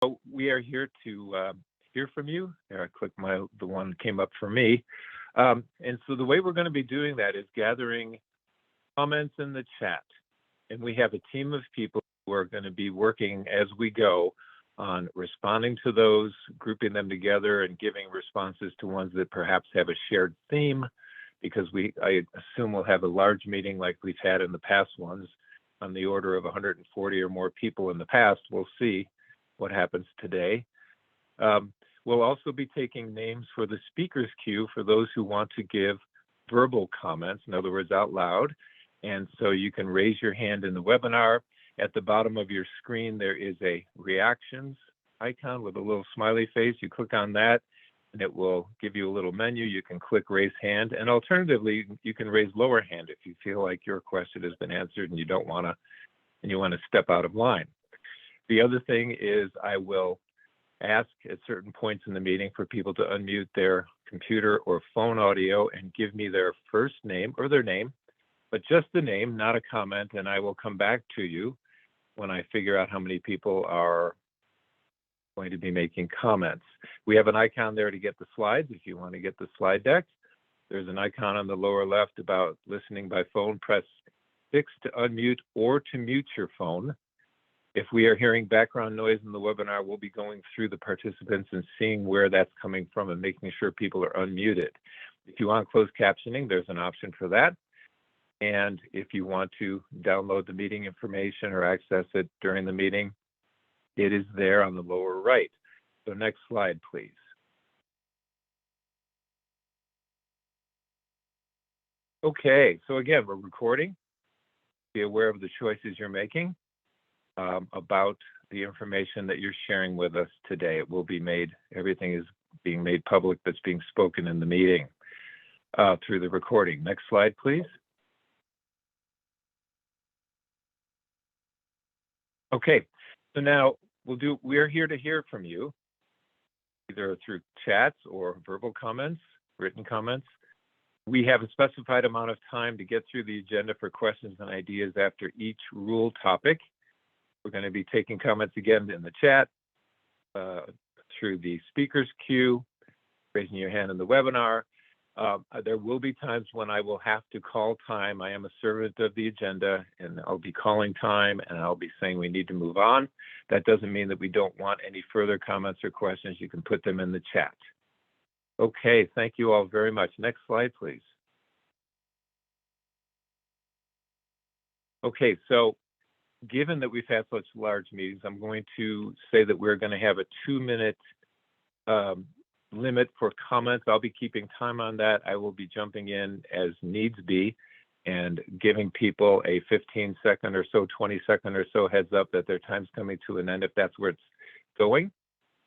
So we are here to hear from you. There, I clicked the one that came up for me. And so the way we're going to be doing that is gathering comments in the chat. And we have a team of people who are going to be working as we go on responding to those, grouping them together, and giving responses to ones that perhaps have a shared theme, because I assume we'll have a large meeting like we've had in the past ones on the order of 140 or more people in the past. We'll see what happens today. We'll also be taking names for the speakers queue for those who want to give verbal comments, in other words, out loud. And so you can raise your hand in the webinar. At the bottom of your screen, there is a reactions icon with a little smiley face. You click on that and it will give you a little menu. You can click raise hand, and alternatively, you can raise lower hand if you feel like your question has been answered and you don't want to, and you want to step out of line. The other thing is I will ask at certain points in the meeting for people to unmute their computer or phone audio and give me their first name or their name, but just the name, not a comment, and I will come back to you when I figure out how many people are going to be making comments. We have an icon there to get the slides if you want to get the slide deck. There's an icon on the lower left about listening by phone. Press 6 to unmute or to mute your phone. If we are hearing background noise in the webinar, we'll be going through the participants and seeing where that's coming from and making sure people are unmuted. If you want closed captioning, there's an option for that. And if you want to download the meeting information or access it during the meeting, it is there on the lower right. So next slide, please. Okay, so again, we're recording. Be aware of the choices you're making about the information that you're sharing with us today. It will be made, everything is being made public that's being spoken in the meeting through the recording. Next slide, please. Okay, so now we're here to hear from you, either through chats or verbal comments, written comments. We have a specified amount of time to get through the agenda for questions and ideas after each rule topic. We're going to be taking comments again in the chat, through the speakers queue, raising your hand in the webinar. There will be times when I will have to call time. I am a servant of the agenda, and I'll be calling time, and I'll be saying we need to move on. That doesn't mean that we don't want any further comments or questions. You can put them in the chat. Okay, thank you all very much. Next slide, please. Okay, so given that we've had such large meetings, I'm going to say that we're going to have a 2-minute limit for comments. I'll be keeping time on that. I will be jumping in as needs be and giving people a 15-second or so, 20-second or so heads up that their time's coming to an end if that's where it's going.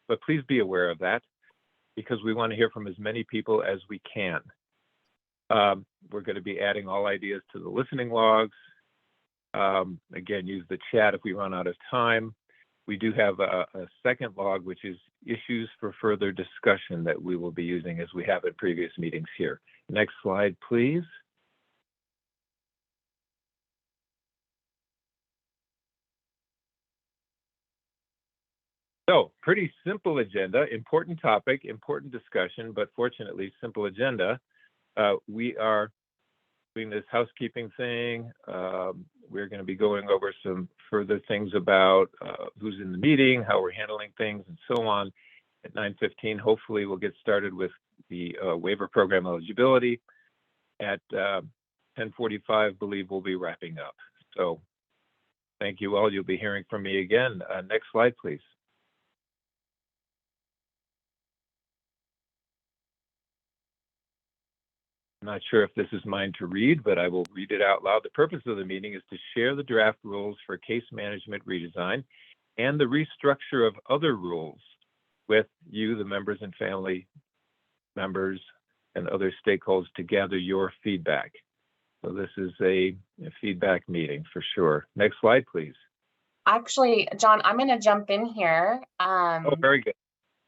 But please be aware of that, because we want to hear from as many people as we can. We're going to be adding all ideas to the listening logs. Again, use the chat if we run out of time. We do have a second log, which is issues for further discussion that we will be using as we have at previous meetings here. Next slide, please. So, pretty simple agenda, important topic, important discussion, but fortunately simple agenda. We are doing this housekeeping thing. We're going to be going over some further things about who's in the meeting, how we're handling things, and so on. At 9:15, hopefully we'll get started with the waiver program eligibility. At 10:45, I believe we'll be wrapping up. So thank you all. You'll be hearing from me again. Next slide, please. I'm not sure if this is mine to read, but I will read it out loud. The purpose of the meeting is to share the draft rules for case management redesign and the restructure of other rules with you, the members and family members and other stakeholders, to gather your feedback. So this is a feedback meeting for sure. Next slide, please. Actually, John, I'm going to jump in here. Oh, very good.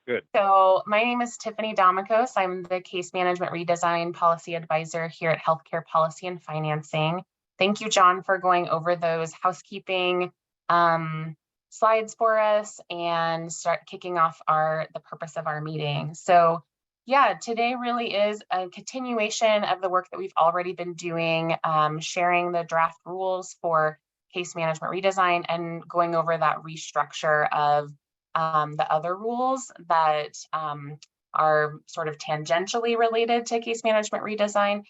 Good. So my name is Tiffany Domikos. I'm the Case Management Redesign Policy Advisor here at Healthcare Policy and Financing. Thank you, John, for going over those housekeeping slides for us and start kicking off the purpose of our meeting. So yeah, today really is a continuation of the work that we've already been doing, sharing the draft rules for case management redesign and going over that restructure of the other rules that are sort of tangentially related to case management redesign.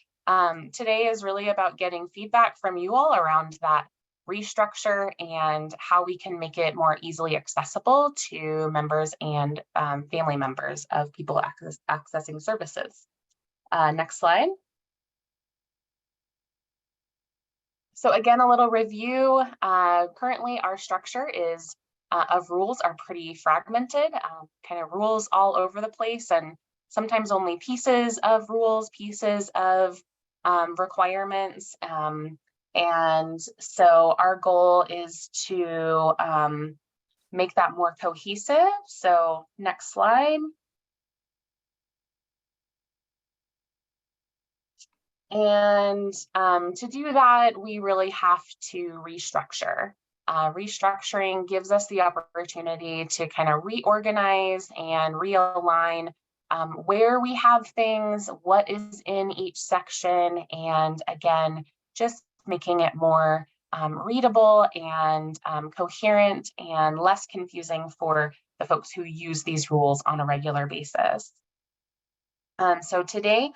Today is really about getting feedback from you all around that restructure and how we can make it more easily accessible to members and family members of people accessing services. Next slide. So again, a little review. Currently, our structure is of rules are pretty fragmented, kind of rules all over the place, and sometimes only pieces of rules, pieces of requirements. And so our goal is to make that more cohesive. So next slide. And to do that, we really have to restructure. Restructuring gives us the opportunity to kind of reorganize and realign where we have things, what is in each section, and again, just making it more readable and coherent and less confusing for the folks who use these rules on a regular basis. So today,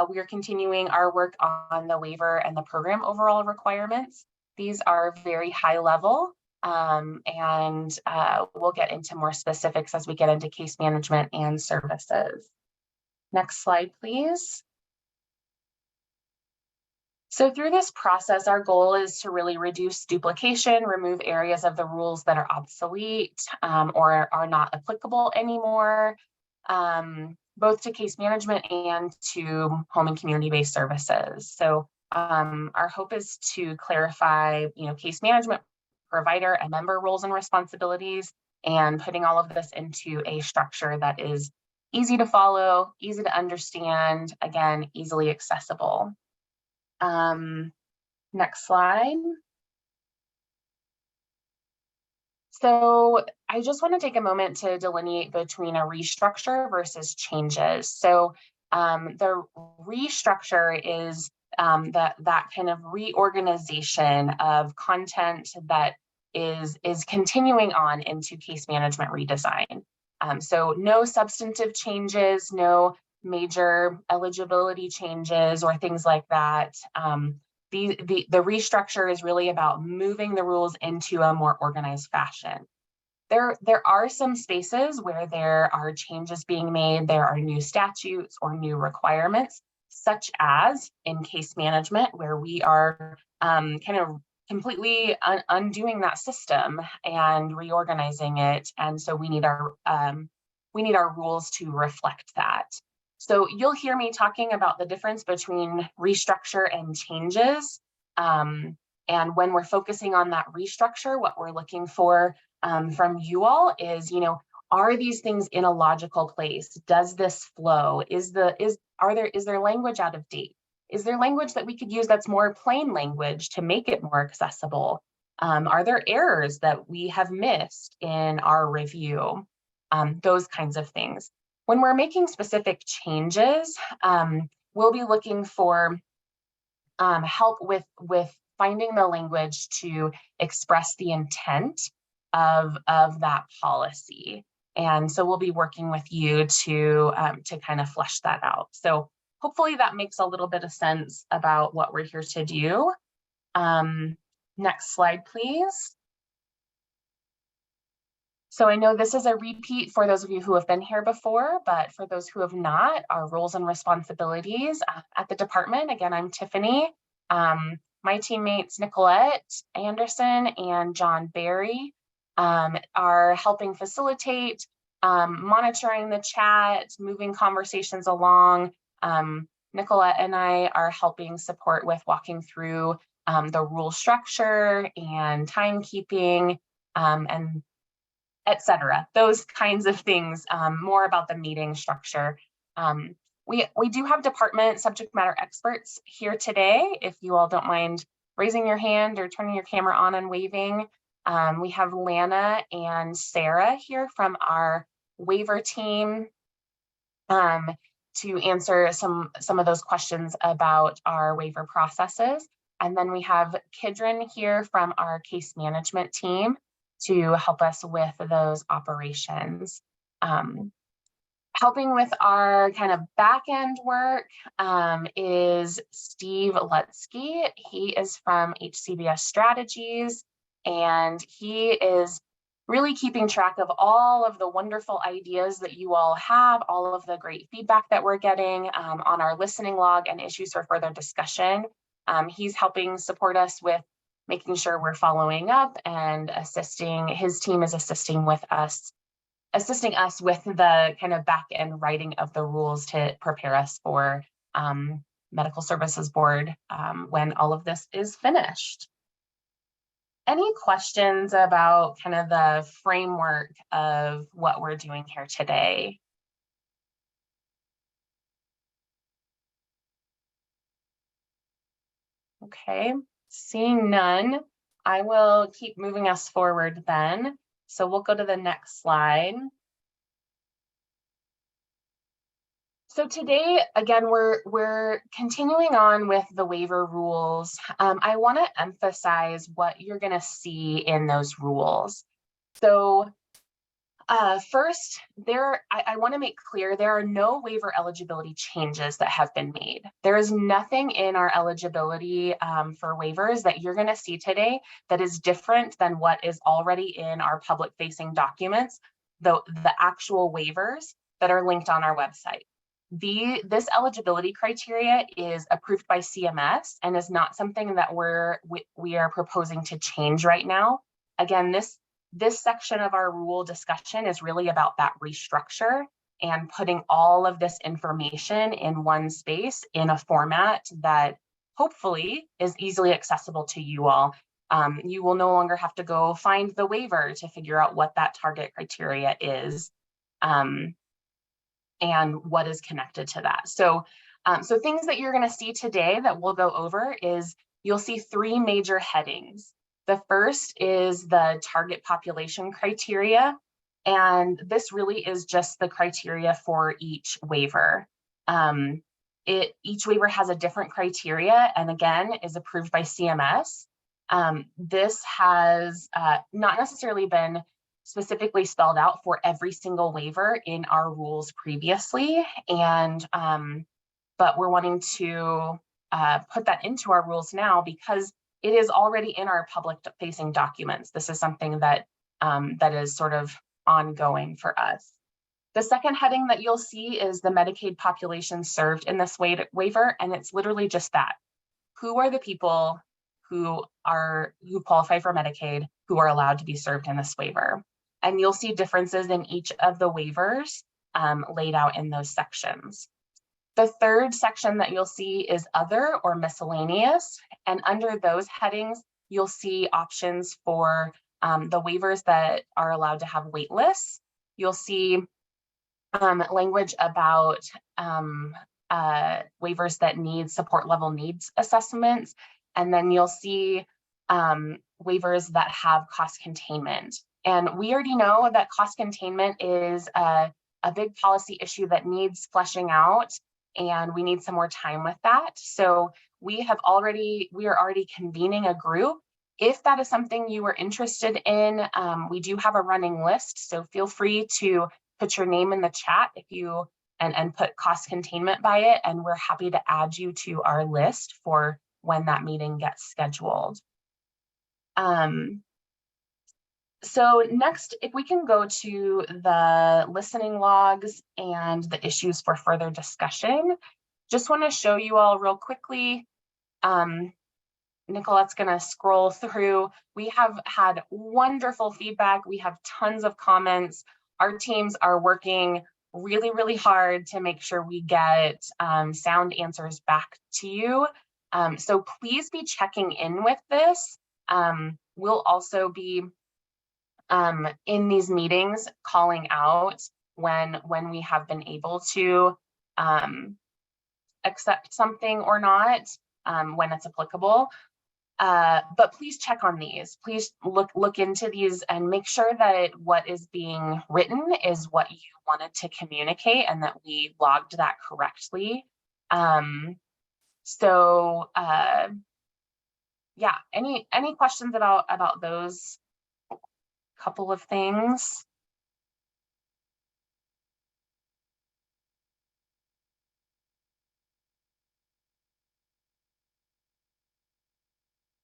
we are continuing our work on the waiver and the program overall requirements. These are very high level, and we'll get into more specifics as we get into case management and services. Next slide, please. So through this process, our goal is to really reduce duplication, remove areas of the rules that are obsolete or are not applicable anymore, both to case management and to home and community-based services. So our hope is to clarify, case management, provider and member roles and responsibilities, and putting all of this into a structure that is easy to follow, easy to understand, again, easily accessible. Next slide. So I just want to take a moment to delineate between a restructure versus changes. So the restructure is that kind of reorganization of content that is continuing on into case management redesign. So no substantive changes, no major eligibility changes or things like that. The restructure is really about moving the rules into a more organized fashion. There are some spaces where there are changes being made. There are new statutes or new requirements, such as in case management, where we are kind of completely undoing that system and reorganizing it. And so we need our rules to reflect that. So you'll hear me talking about the difference between restructure and changes. And when we're focusing on that restructure, what we're looking for from you all is, are these things in a logical place? Does this flow? Is there language out of date? Is there language that we could use that's more plain language to make it more accessible? Are there errors that we have missed in our review? Those kinds of things. When we're making specific changes, we'll be looking for help with finding the language to express the intent of that policy. And so we'll be working with you to kind of flesh that out. So hopefully that makes a little bit of sense about what we're here to do. Next slide, please. So I know this is a repeat for those of you who have been here before, but for those who have not, our roles and responsibilities at the department. Again, I'm Tiffany. My teammates Nicolette Anderson and John Barry are helping facilitate, monitoring the chat, moving conversations along. Nicolette and I are helping support with walking through the rule structure and timekeeping and etc. Those kinds of things, more about the meeting structure. We do have department subject matter experts here today. If you all don't mind raising your hand or turning your camera on and waving, We have Lana and Sarah here from our waiver team to answer some of those questions about our waiver processes. And then we have Kidron here from our case management team to help us with those operations. Helping with our kind of back end work is Steve Lutsky. He is from HCBS Strategies, and he is really keeping track of all of the wonderful ideas that you all have, all of the great feedback that we're getting on our listening log and issues for further discussion. He's helping support us with making sure we're following up and assisting. His team is assisting us with the kind of back end writing of the rules to prepare us for Medical Services Board when all of this is finished. Any questions about kind of the framework of what we're doing here today? Okay, seeing none, I will keep moving us forward then. So we'll go to the next slide. So today, again, we're continuing on with the waiver rules. I want to emphasize what you're going to see in those rules. So first, I want to make clear there are no waiver eligibility changes that have been made. There is nothing in our eligibility for waivers that you're going to see today that is different than what is already in our public-facing documents, the actual waivers that are linked on our website. This eligibility criteria is approved by CMS and is not something that we are proposing to change right now. Again, this section of our rule discussion is really about that restructure and putting all of this information in one space in a format that hopefully is easily accessible to you all. You will no longer have to go find the waiver to figure out what that target criteria is and what is connected to that. So things that you're going to see today that we'll go over is you'll see three major headings. The first is the target population criteria, and this really is just the criteria for each waiver. Each waiver has a different criteria and again is approved by CMS. This has not necessarily been specifically spelled out for every single waiver in our rules previously, and but we're wanting to put that into our rules now because it is already in our public-facing documents. This is something that that is sort of ongoing for us. The second heading that you'll see is the Medicaid population served in this waiver, and it's literally just that. Who are the people who qualify for Medicaid who are allowed to be served in this waiver? And you'll see differences in each of the waivers laid out in those sections. The third section that you'll see is other or miscellaneous. And under those headings, you'll see options for the waivers that are allowed to have wait lists. You'll see language about waivers that need support level needs assessments. And then you'll see waivers that have cost containment. And we already know that cost containment is a big policy issue that needs fleshing out, and we need some more time with that. So we are already convening a group. If that is something you are interested in, we do have a running list, so feel free to put your name in the chat and put cost containment by it, and we're happy to add you to our list for when that meeting gets scheduled. So next, if we can go to the listening logs and the issues for further discussion, just want to show you all real quickly. Nicolette's going to scroll through. We have had wonderful feedback. We have tons of comments. Our teams are working really, really hard to make sure we get sound answers back to you. So please be checking in with this. We'll also be in these meetings calling out when we have been able to accept something or not, when it's applicable. But please check on these. Please look into these and make sure that what is being written is what you wanted to communicate and that we logged that correctly. Yeah, any questions about those couple of things?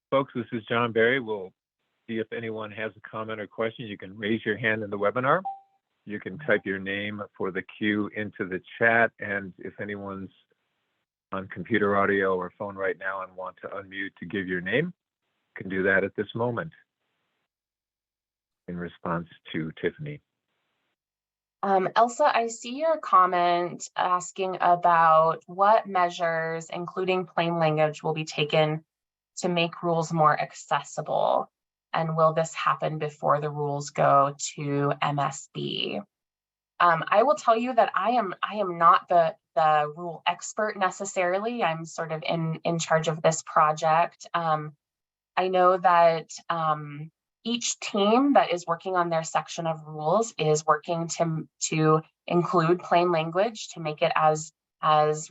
Folks, this is John Barry. We'll see if anyone has a comment or question. You can raise your hand in the webinar. You can type your name for the queue into the chat. And if anyone's on computer audio or phone right now and want to unmute to give your name, you can do that at this moment in response to Tiffany. Elsa, I see your comment asking about what measures, including plain language, will be taken to make rules more accessible, and will this happen before the rules go to MSB? I will tell you that I am not the rule expert necessarily. I'm sort of in charge of this project. I know that each team that is working on their section of rules is working to include plain language to make it as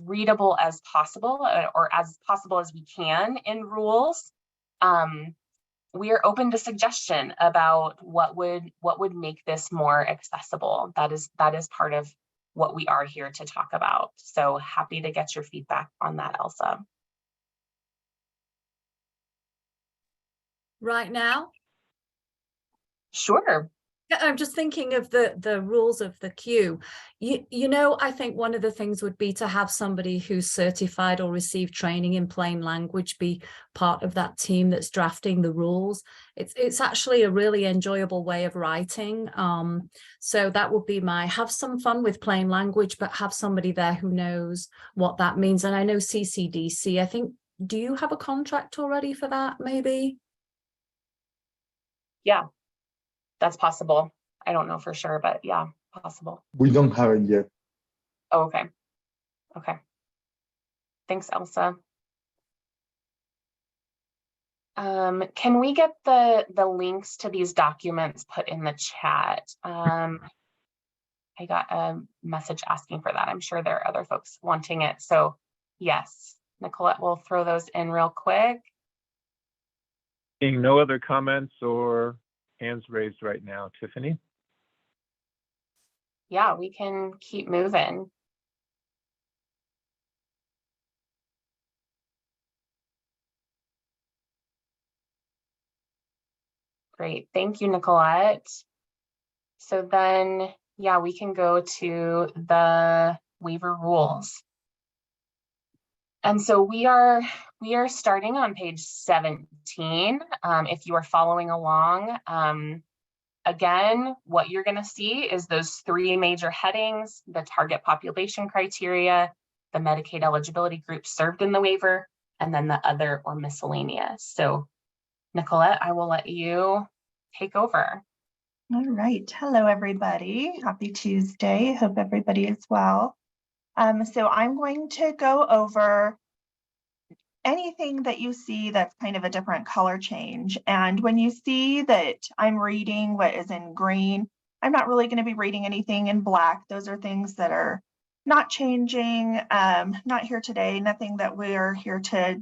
readable as possible, or as possible as we can in rules. We are open to suggestion about what would make this more accessible. That is part of what we are here to talk about. So happy to get your feedback on that, Elsa. Right now? Sure. I'm just thinking of the rules of the queue. You know, I think one of the things would be to have somebody who's certified or received training in plain language be part of that team that's drafting the rules. It's actually a really enjoyable way of writing. So that would be have some fun with plain language, but have somebody there who knows what that means. And I know CCDC, I think, do you have a contract already for that, maybe? Yeah. That's possible. I don't know for sure, but yeah, possible. We don't have it yet. Oh, okay. Okay. Thanks, Elsa. Can we get the links to these documents put in the chat? I got a message asking for that. I'm sure there are other folks wanting it. So yes, Nicolette will throw those in real quick. Seeing no other comments or hands raised right now, Tiffany? Yeah, we can keep moving. Great, thank you, Nicolette. So then, yeah, we can go to the waiver rules. And so we are starting on page 17. If you are following along, again, what you're going to see is those three major headings: the target population criteria, the Medicaid eligibility group served in the waiver, and then the other or miscellaneous. So Nicolette, I will let you take over. All right. Hello, everybody. Happy Tuesday. Hope everybody is well. So I'm going to go over anything that you see that's kind of a different color change. And when you see that I'm reading what is in green, I'm not really going to be reading anything in black. Those are things that are not changing, not here today, nothing that we're here to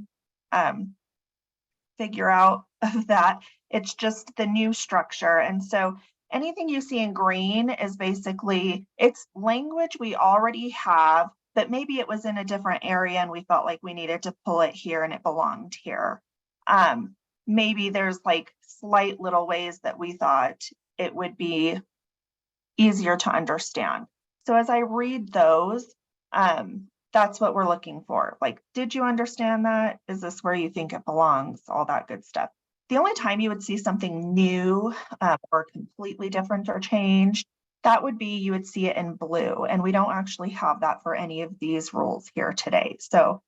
figure out of that. It's just the new structure. And so anything you see in green is basically, it's language we already have, but maybe it was in a different area and we felt like we needed to pull it here and it belonged here. Maybe there's like slight little ways that we thought it would be easier to understand. So as I read those, that's what we're looking for. Like, did you understand that? Is this where you think it belongs? All that good stuff. The only time you would see something new or completely different or changed, that would be you would see it in blue. And we don't actually have that for any of these rules here today. So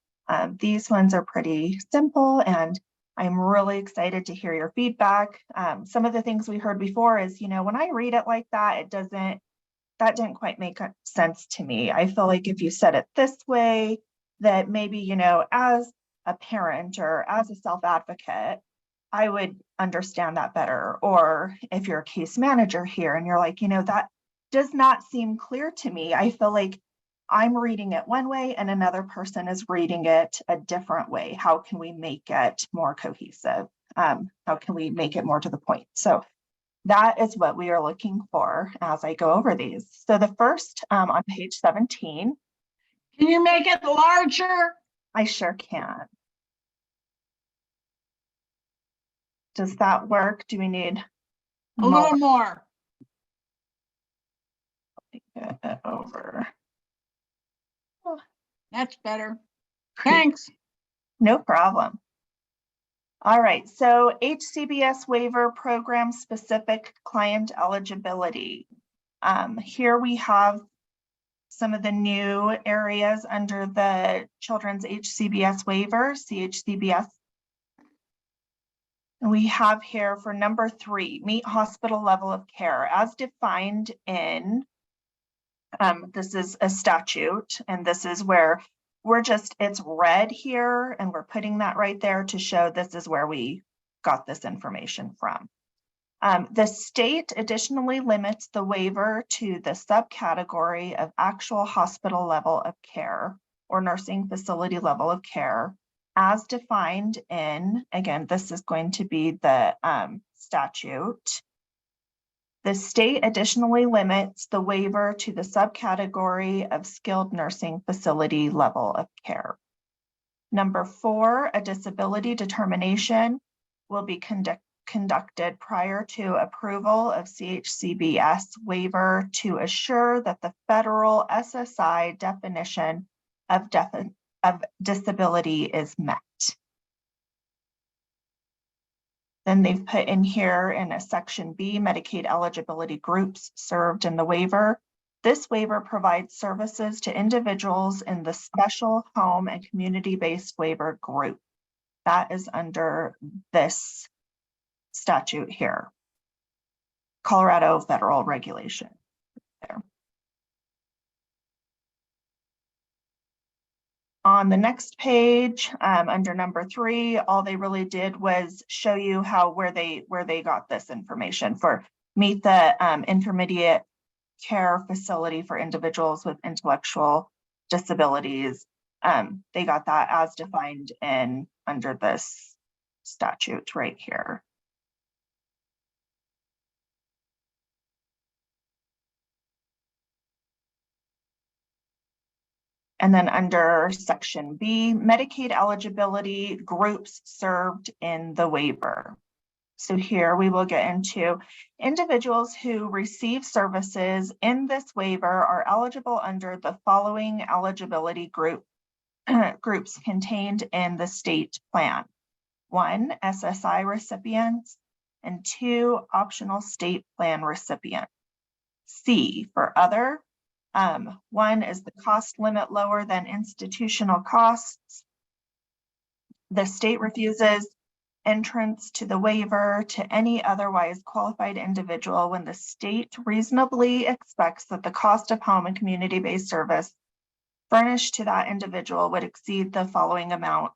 these ones are pretty simple, and I'm really excited to hear your feedback. Some of the things we heard before is, you know, when I read it like that, that didn't quite make sense to me. I feel like if you said it this way, that maybe, you know, as a parent or as a self-advocate, I would understand that better. Or if you're a case manager here and you're like, that does not seem clear to me. I feel like I'm reading it one way and another person is reading it a different way. How can we make it more cohesive? How can we make it more to the point? So that is what we are looking for as I go over these. So the first on page 17. Can you make it larger? I sure can. Does that work? Do we need A little more. Get it over? That's better. Thanks. No problem. All right, so HCBS waiver program specific client eligibility. Here we have some of the new areas under the Children's HCBS waiver, CHCBS. We have here for number 3, meet hospital level of care as defined in, this is a statute, and this is where it's red here, and we're putting that right there to show this is where we got this information from. The state additionally limits the waiver to the subcategory of actual hospital level of care or nursing facility level of care as defined in, again, this is going to be the statute. The state additionally limits the waiver to the subcategory of skilled nursing facility level of care. Number 4, a disability determination will be conducted prior to approval of CHCBS waiver to assure that the federal SSI definition of disability is met. Then they've put in here in a section B, Medicaid eligibility groups served in the waiver. This waiver provides services to individuals in the special home and community-based waiver group. That is under this statute here, Colorado federal regulation there. On the next page, under number 3, all they really did was show you where they got this information for meet the intermediate care facility for individuals with intellectual disabilities. They got that as defined in under this statute right here. And then under section B, Medicaid eligibility groups served in the waiver. So here we will get into individuals who receive services in this waiver are eligible under the following eligibility groups contained in the state plan. 1, SSI recipients, and 2, optional state plan recipients. C, for other, 1 is the cost limit lower than institutional costs. The state refuses entrance to the waiver to any otherwise qualified individual when the state reasonably expects that the cost of home and community-based service furnished to that individual would exceed the following amount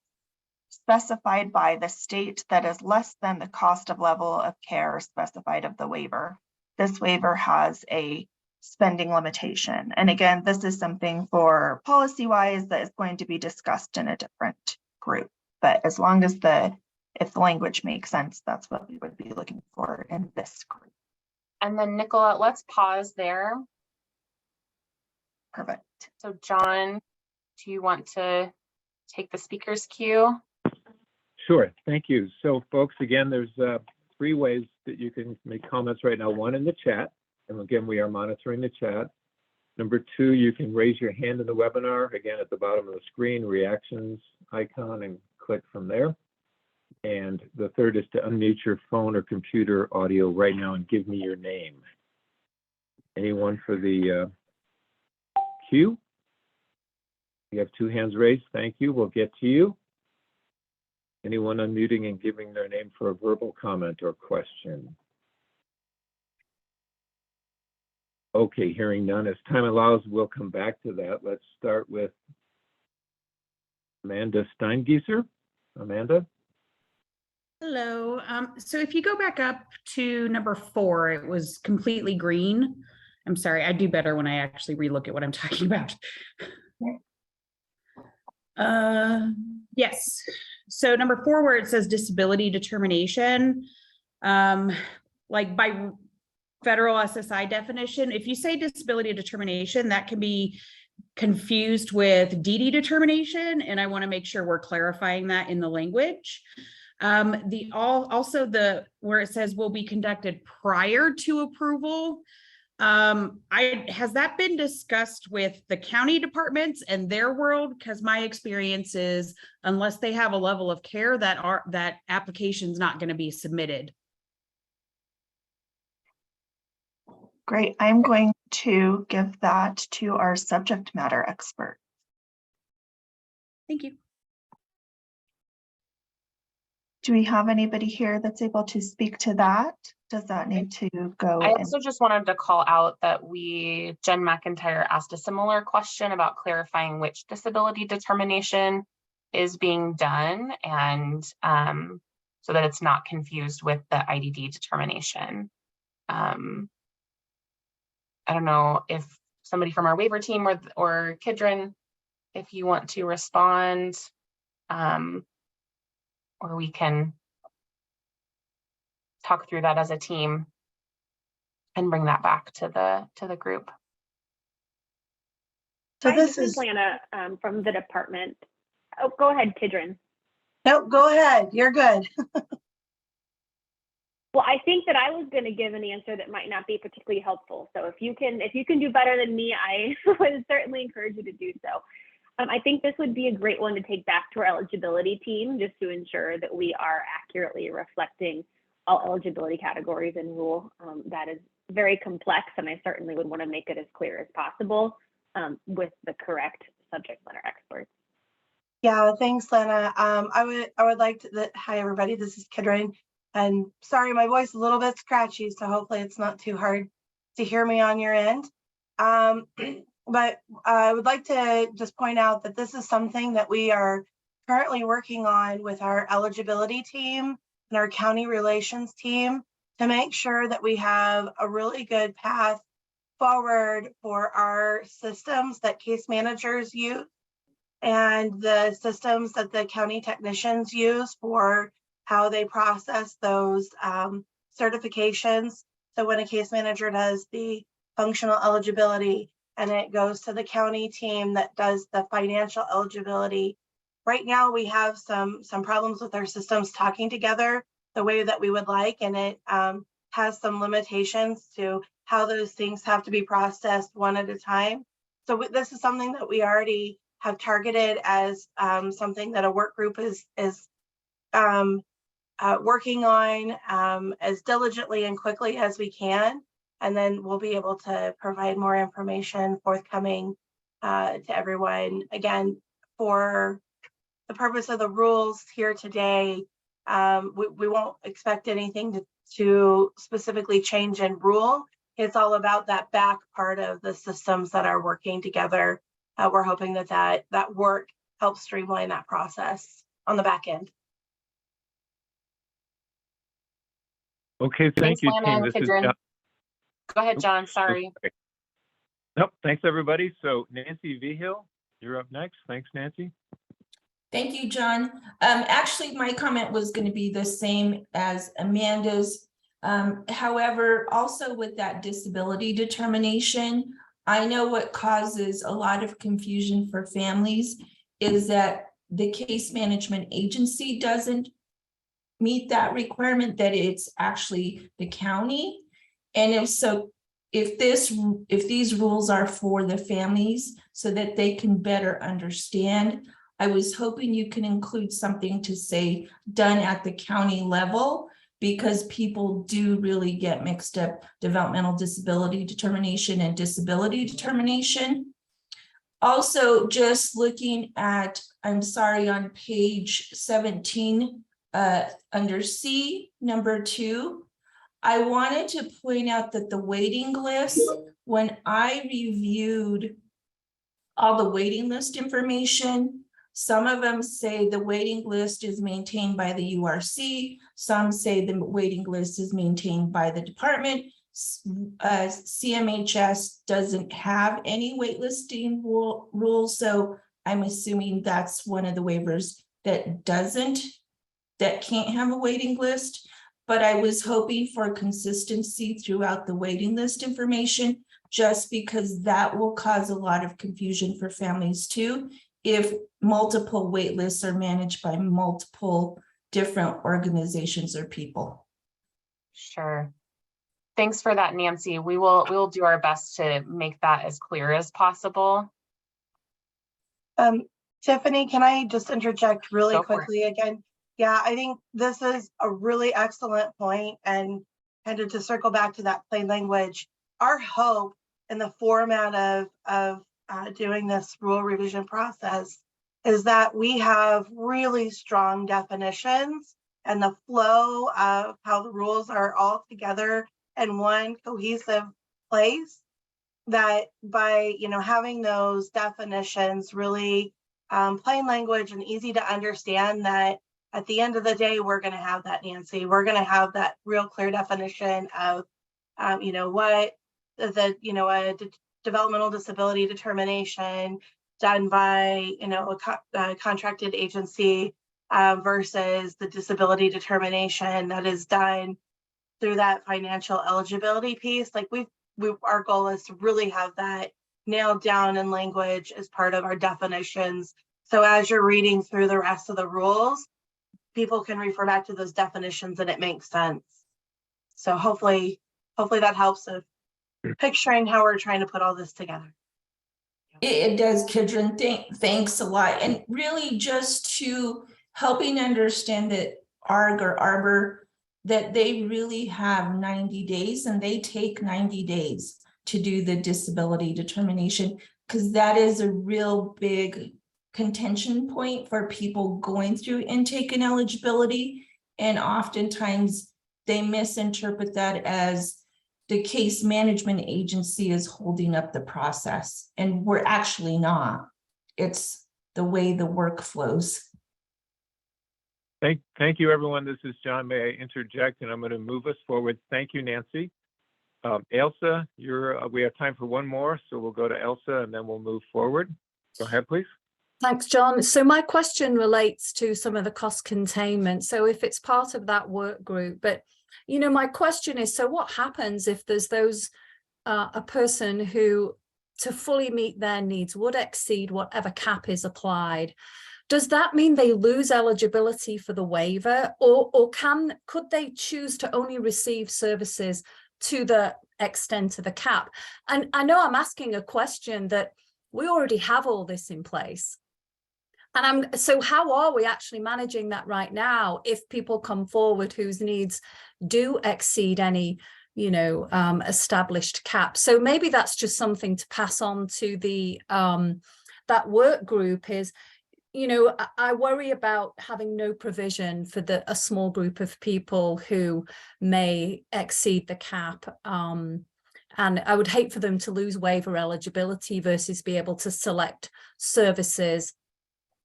specified by the state that is less than the cost of level of care specified of the waiver. This waiver has a spending limitation. And again, this is something for policy-wise that is going to be discussed in a different group. But as long as if the language makes sense, that's what we would be looking for in this group. And then Nicola, let's pause there. Perfect. So John, do you want to take the speaker's cue? Sure, thank you. So folks, again, there's 3 ways that you can make comments right now. 1 in the chat. And again, we are monitoring the chat. Number 2, you can raise your hand in the webinar, again, at the bottom of the screen, reactions icon, and click from there. And the 3rd is to unmute your phone or computer audio right now and give me your name. Anyone for the queue? You have 2 hands raised. Thank you. We'll get to you. Anyone unmuting and giving their name for a verbal comment or question? Okay, hearing none. As time allows, we'll come back to that. Let's start with Amanda Steingieser. Amanda? Hello. So if you go back up to number 4, it was completely green. I'm sorry, I do better when I actually relook at what I'm talking about. Yes. So number 4, where it says disability determination, like by federal SSI definition, if you say disability determination, that can be confused with DD determination, and I want to make sure we're clarifying that in the language. Also where it says will be conducted prior to approval. Has that been discussed with the county departments and their world? Because my experience is unless they have a level of care that application's not going to be submitted. Great. I'm going to give that to our subject matter expert. Thank you. Do we have anybody here that's able to speak to that? Does that need to go? I also just wanted to call out that Jen McIntyre asked a similar question about clarifying which disability determination is being done, and so that it's not confused with the IDD determination. I don't know if somebody from our waiver team or Kidron, if you want to respond, or we can talk through that as a team and bring that back to the group. So Hi, this is Lana from the department. Oh, go ahead, Kidron. No, go ahead. You're good. Well, I think that I was going to give an answer that might not be particularly helpful. So if you can do better than me, I would certainly encourage you to do so. I think this would be a great one to take back to our eligibility team, just to ensure that we are accurately reflecting all eligibility categories and rule. That is very complex, and I certainly would want to make it as clear as possible with the correct subject matter experts. Yeah, thanks, Lana. I would like to. Hi, everybody. This is Kidron, and sorry, my voice is a little bit scratchy, so hopefully it's not too hard to hear me on your end. But I would like to just point out that this is something that we are currently working on with our eligibility team and our county relations team to make sure that we have a really good path forward for our systems that case managers use and the systems that the county technicians use for how they process those certifications. So when a case manager does the functional eligibility and it goes to the county team that does the financial eligibility, right now we have some problems with our systems talking together the way that we would like, and it has some limitations to how those things have to be processed one at a time. So this is something that we already have targeted as something that a work group is working on as diligently and quickly as we can. And then we'll be able to provide more information forthcoming to everyone. Again, for the purpose of the rules here today, we won't expect anything to specifically change in rule. It's all about that back part of the systems that are working together. We're hoping that work helps streamline that process on the back end. Okay, thank you, team. This is John. Go ahead, John. Sorry. Okay. Nope, thanks, everybody. So Nancy Vigil, you're up next. Thanks, Nancy. Thank you, John. Actually, my comment was going to be the same as Amanda's. However, also with that disability determination, I know what causes a lot of confusion for families is that the case management agency doesn't meet that requirement, that it's actually the county. And if these rules are for the families so that they can better understand, I was hoping you can include something to say done at the county level, because people do really get mixed up developmental disability determination and disability determination. Also, just looking at, I'm sorry, on page 17, under C, number 2, I wanted to point out that the waiting list, when I reviewed all the waiting list information, Some of them say the waiting list is maintained by the URC. Some say the waiting list is maintained by the department. CMHS doesn't have any waitlisting rules, so I'm assuming that's one of the waivers that can't have a waiting list. But I was hoping for consistency throughout the waiting list information, just because that will cause a lot of confusion for families too, if multiple wait lists are managed by multiple different organizations or people. Sure. Thanks for that, Nancy. We will do our best to make that as clear as possible. Tiffany, can I just interject really Go for it. quickly again? Yeah, I think this is a really excellent point, and kind of to circle back to that plain language, our hope in the format of doing this rule revision process is that we have really strong definitions and the flow of how the rules are all together in one cohesive place, that by having those definitions really plain language and easy to understand, that at the end of the day we're going to have that, Nancy, we're going to have that real clear definition of what the a developmental disability determination done by a contracted agency versus the disability determination that is done through that financial eligibility piece. Like our goal is to really have that nailed down in language as part of our definitions. So as you're reading through the rest of the rules, people can refer back to those definitions and it makes sense. So hopefully that helps of picturing how we're trying to put all this together. It does, Kidron. Thanks a lot. And really just to helping understand that ARG or Arbor, that they really have 90 days and they take 90 days to do the disability determination, because that is a real big contention point for people going through intake and eligibility. And oftentimes they misinterpret that as the case management agency is holding up the process, and we're actually not. It's the way the work flows. Thank you, everyone. This is John. May I interject? And I'm going to move us forward. Thank you, Nancy. Elsa, we have time for one more, so we'll go to Elsa and then we'll move forward. Go ahead, please. Thanks, John. So my question relates to some of the cost containment. So if it's part of that work group, but my question is, so what happens if there's a person who, to fully meet their needs, would exceed whatever cap is applied? Does that mean they lose eligibility for the waiver, or could they choose to only receive services to the extent of the cap? And I know I'm asking a question that we already have all this in place. And so how are we actually managing that right now if people come forward whose needs do exceed any established cap? So maybe that's just something to pass on to the that work group is, I worry about having no provision for a small group of people who may exceed the cap. And I would hate for them to lose waiver eligibility versus be able to select services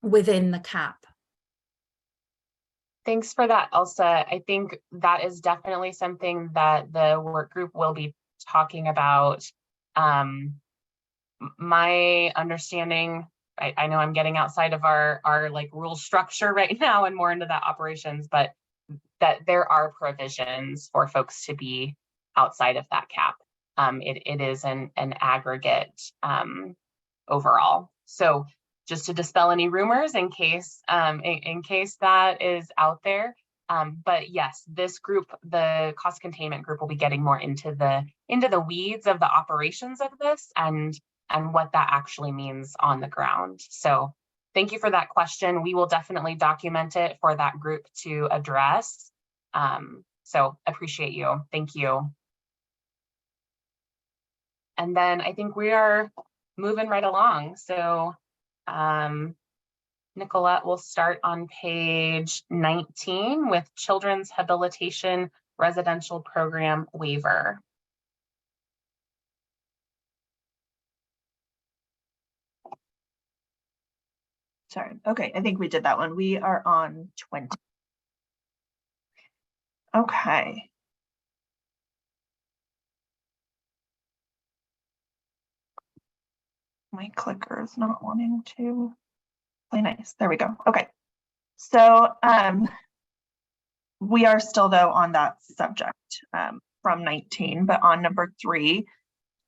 within the cap. Thanks for that, Elsa. I think that is definitely something that the work group will be talking about. My understanding, I know I'm getting outside of our like rule structure right now and more into that operations, but that there are provisions for folks to be outside of that cap. It is an aggregate overall. So just to dispel any rumors in case that is out there. But yes, this group, the cost containment group, will be getting more into the weeds of the operations of this and what that actually means on the ground. So thank you for that question. We will definitely document it for that group to address. So appreciate you. Thank you. And then I think we are moving right along. So Nicolette will start on page 19 with Children's Habilitation Residential Program Waiver. sorry. Okay, I think we did that one. We are on 20. Okay. My clicker is not wanting to play nice. There we go. Okay. So we are still though on that subject from 19, but on number 3,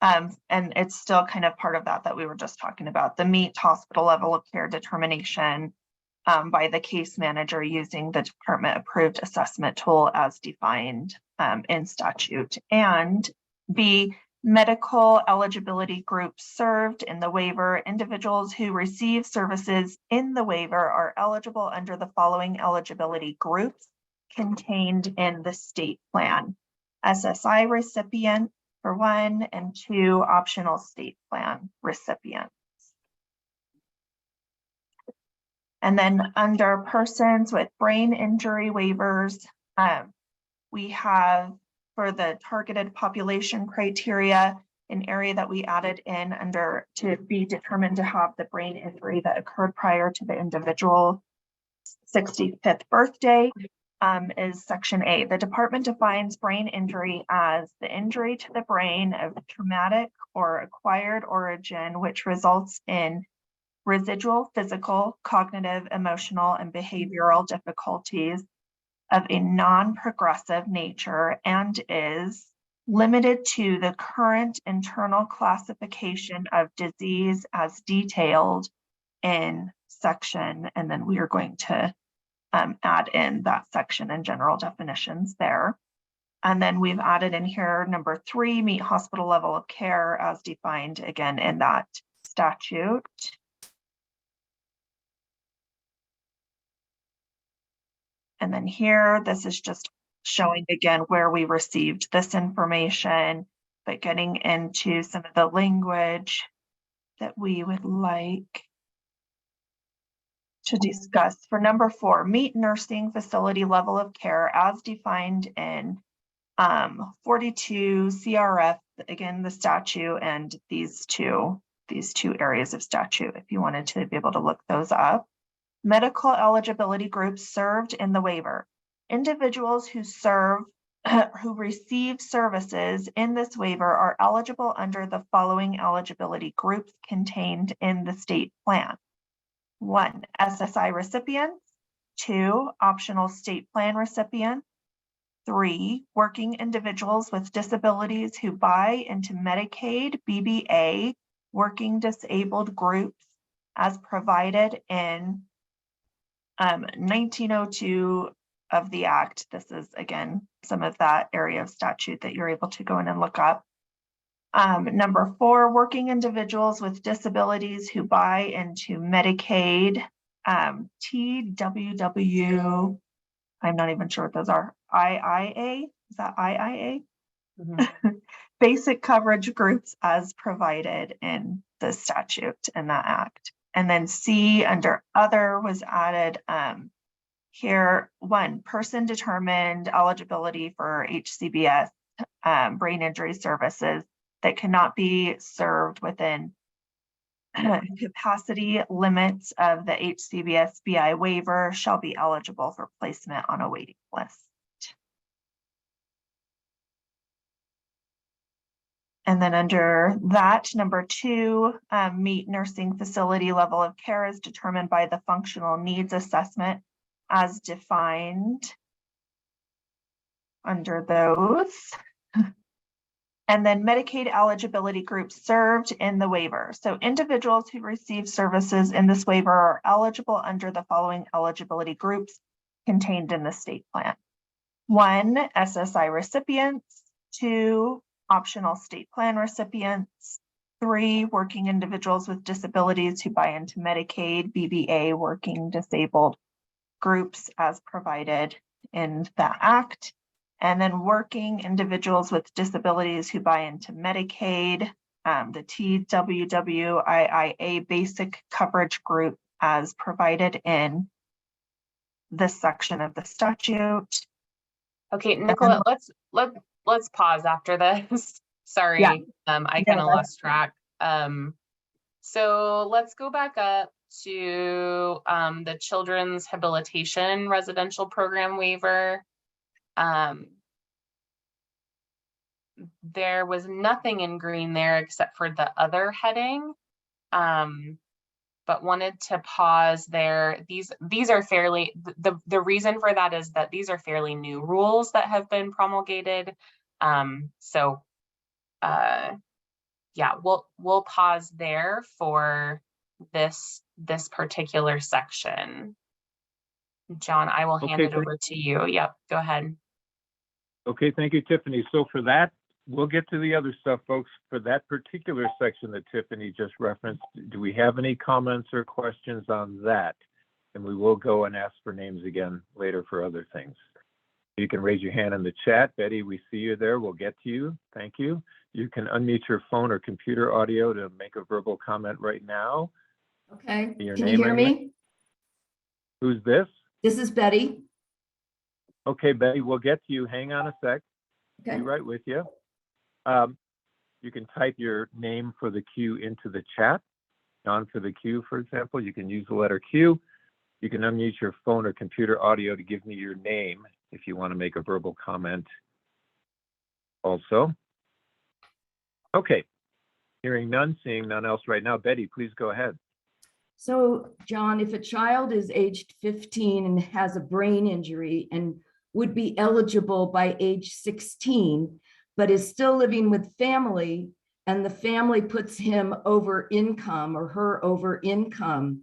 and it's still kind of part of that we were just talking about, the meet hospital level of care determination by the case manager using the department approved assessment tool as defined in statute. And B, medical eligibility groups served in the waiver. Individuals who receive services in the waiver are eligible under the following eligibility groups contained in the state plan. SSI recipient for 1, and 2 optional state plan recipients. And then under persons with brain injury waivers, we have for the targeted population criteria, an area that we added in under to be determined to have the brain injury that occurred prior to the individual 65th birthday is section A. The department defines brain injury as the injury to the brain of traumatic or acquired origin, which results in residual physical, cognitive, emotional, and behavioral difficulties of a non-progressive nature and is limited to the current internal classification of disease as detailed in section, and then we are going to add in that section and general definitions there. And then we've added in here number 3, meet hospital level of care as defined again in that statute. And then here, this is just showing again where we received this information, but getting into some of the language that we would like to discuss. For number 4, meet nursing facility level of care as defined in 42 CRF, again, the statute, and these two areas of statute, if you wanted to be able to look those up. Medical eligibility groups served in the waiver. Individuals who receive services in this waiver are eligible under the following eligibility groups contained in the state plan. 1, SSI recipients. 2, optional state plan recipients. 3, working individuals with disabilities who buy into Medicaid, BBA, working disabled groups as provided in 1902 of the Act. This is, again, some of that area of statute that you're able to go in and look up. Number 4, working individuals with disabilities who buy into Medicaid, TWW, I'm not even sure what those are, IIA, is that IIA? Mm-hmm. Basic coverage groups as provided in the statute in that Act. And then C under other was added here. 1, person determined eligibility for HCBS brain injury services that cannot be served within capacity limits of the HCBS BI waiver shall be eligible for placement on a waiting list. And then under that, number 2, meet nursing facility level of care is determined by the functional needs assessment as defined under those. And then Medicaid eligibility groups served in the waiver. So individuals who receive services in this waiver are eligible under the following eligibility groups contained in the state plan. 1, SSI recipients. 2, optional state plan recipients. 3, working individuals with disabilities who buy into Medicaid, BBA, working disabled groups as provided in that Act. And then working individuals with disabilities who buy into Medicaid, the TWWIIA basic coverage group as provided in this section of the statute. Okay, Nicola, let's pause after this. Sorry, Yeah. I kind of lost track. So let's go back up to the Children's Habilitation Residential Program Waiver. There was nothing in green there except for the other heading. But wanted to pause there. These are fairly, the reason for that is that these are fairly new rules that have been promulgated. Yeah, we'll pause there for this particular section. John, I will hand it over to you. Yep, go ahead. Okay, thank you, Tiffany. So for that, we'll get to the other stuff, folks. For that particular section that Tiffany just referenced, do we have any comments or questions on that? And we will go and ask for names again later for other things. You can raise your hand in the chat. Betty, we see you there. We'll get to you. Thank you. You can unmute your phone or computer audio to make a verbal comment right now. Okay, Your can name you hear me? Who's this? This is Betty. Okay, Betty, we'll get to you. Hang on a sec. Okay. Be right with you. You can type your name for the Q into the chat. John for the Q, for example, you can use the letter Q. You can unmute your phone or computer audio to give me your name if you want to make a verbal comment also. Okay, hearing none, seeing none else right now. Betty, please go ahead. So, John, if a child is aged 15 and has a brain injury and would be eligible by age 16, but is still living with family, and the family puts him over income or her over income,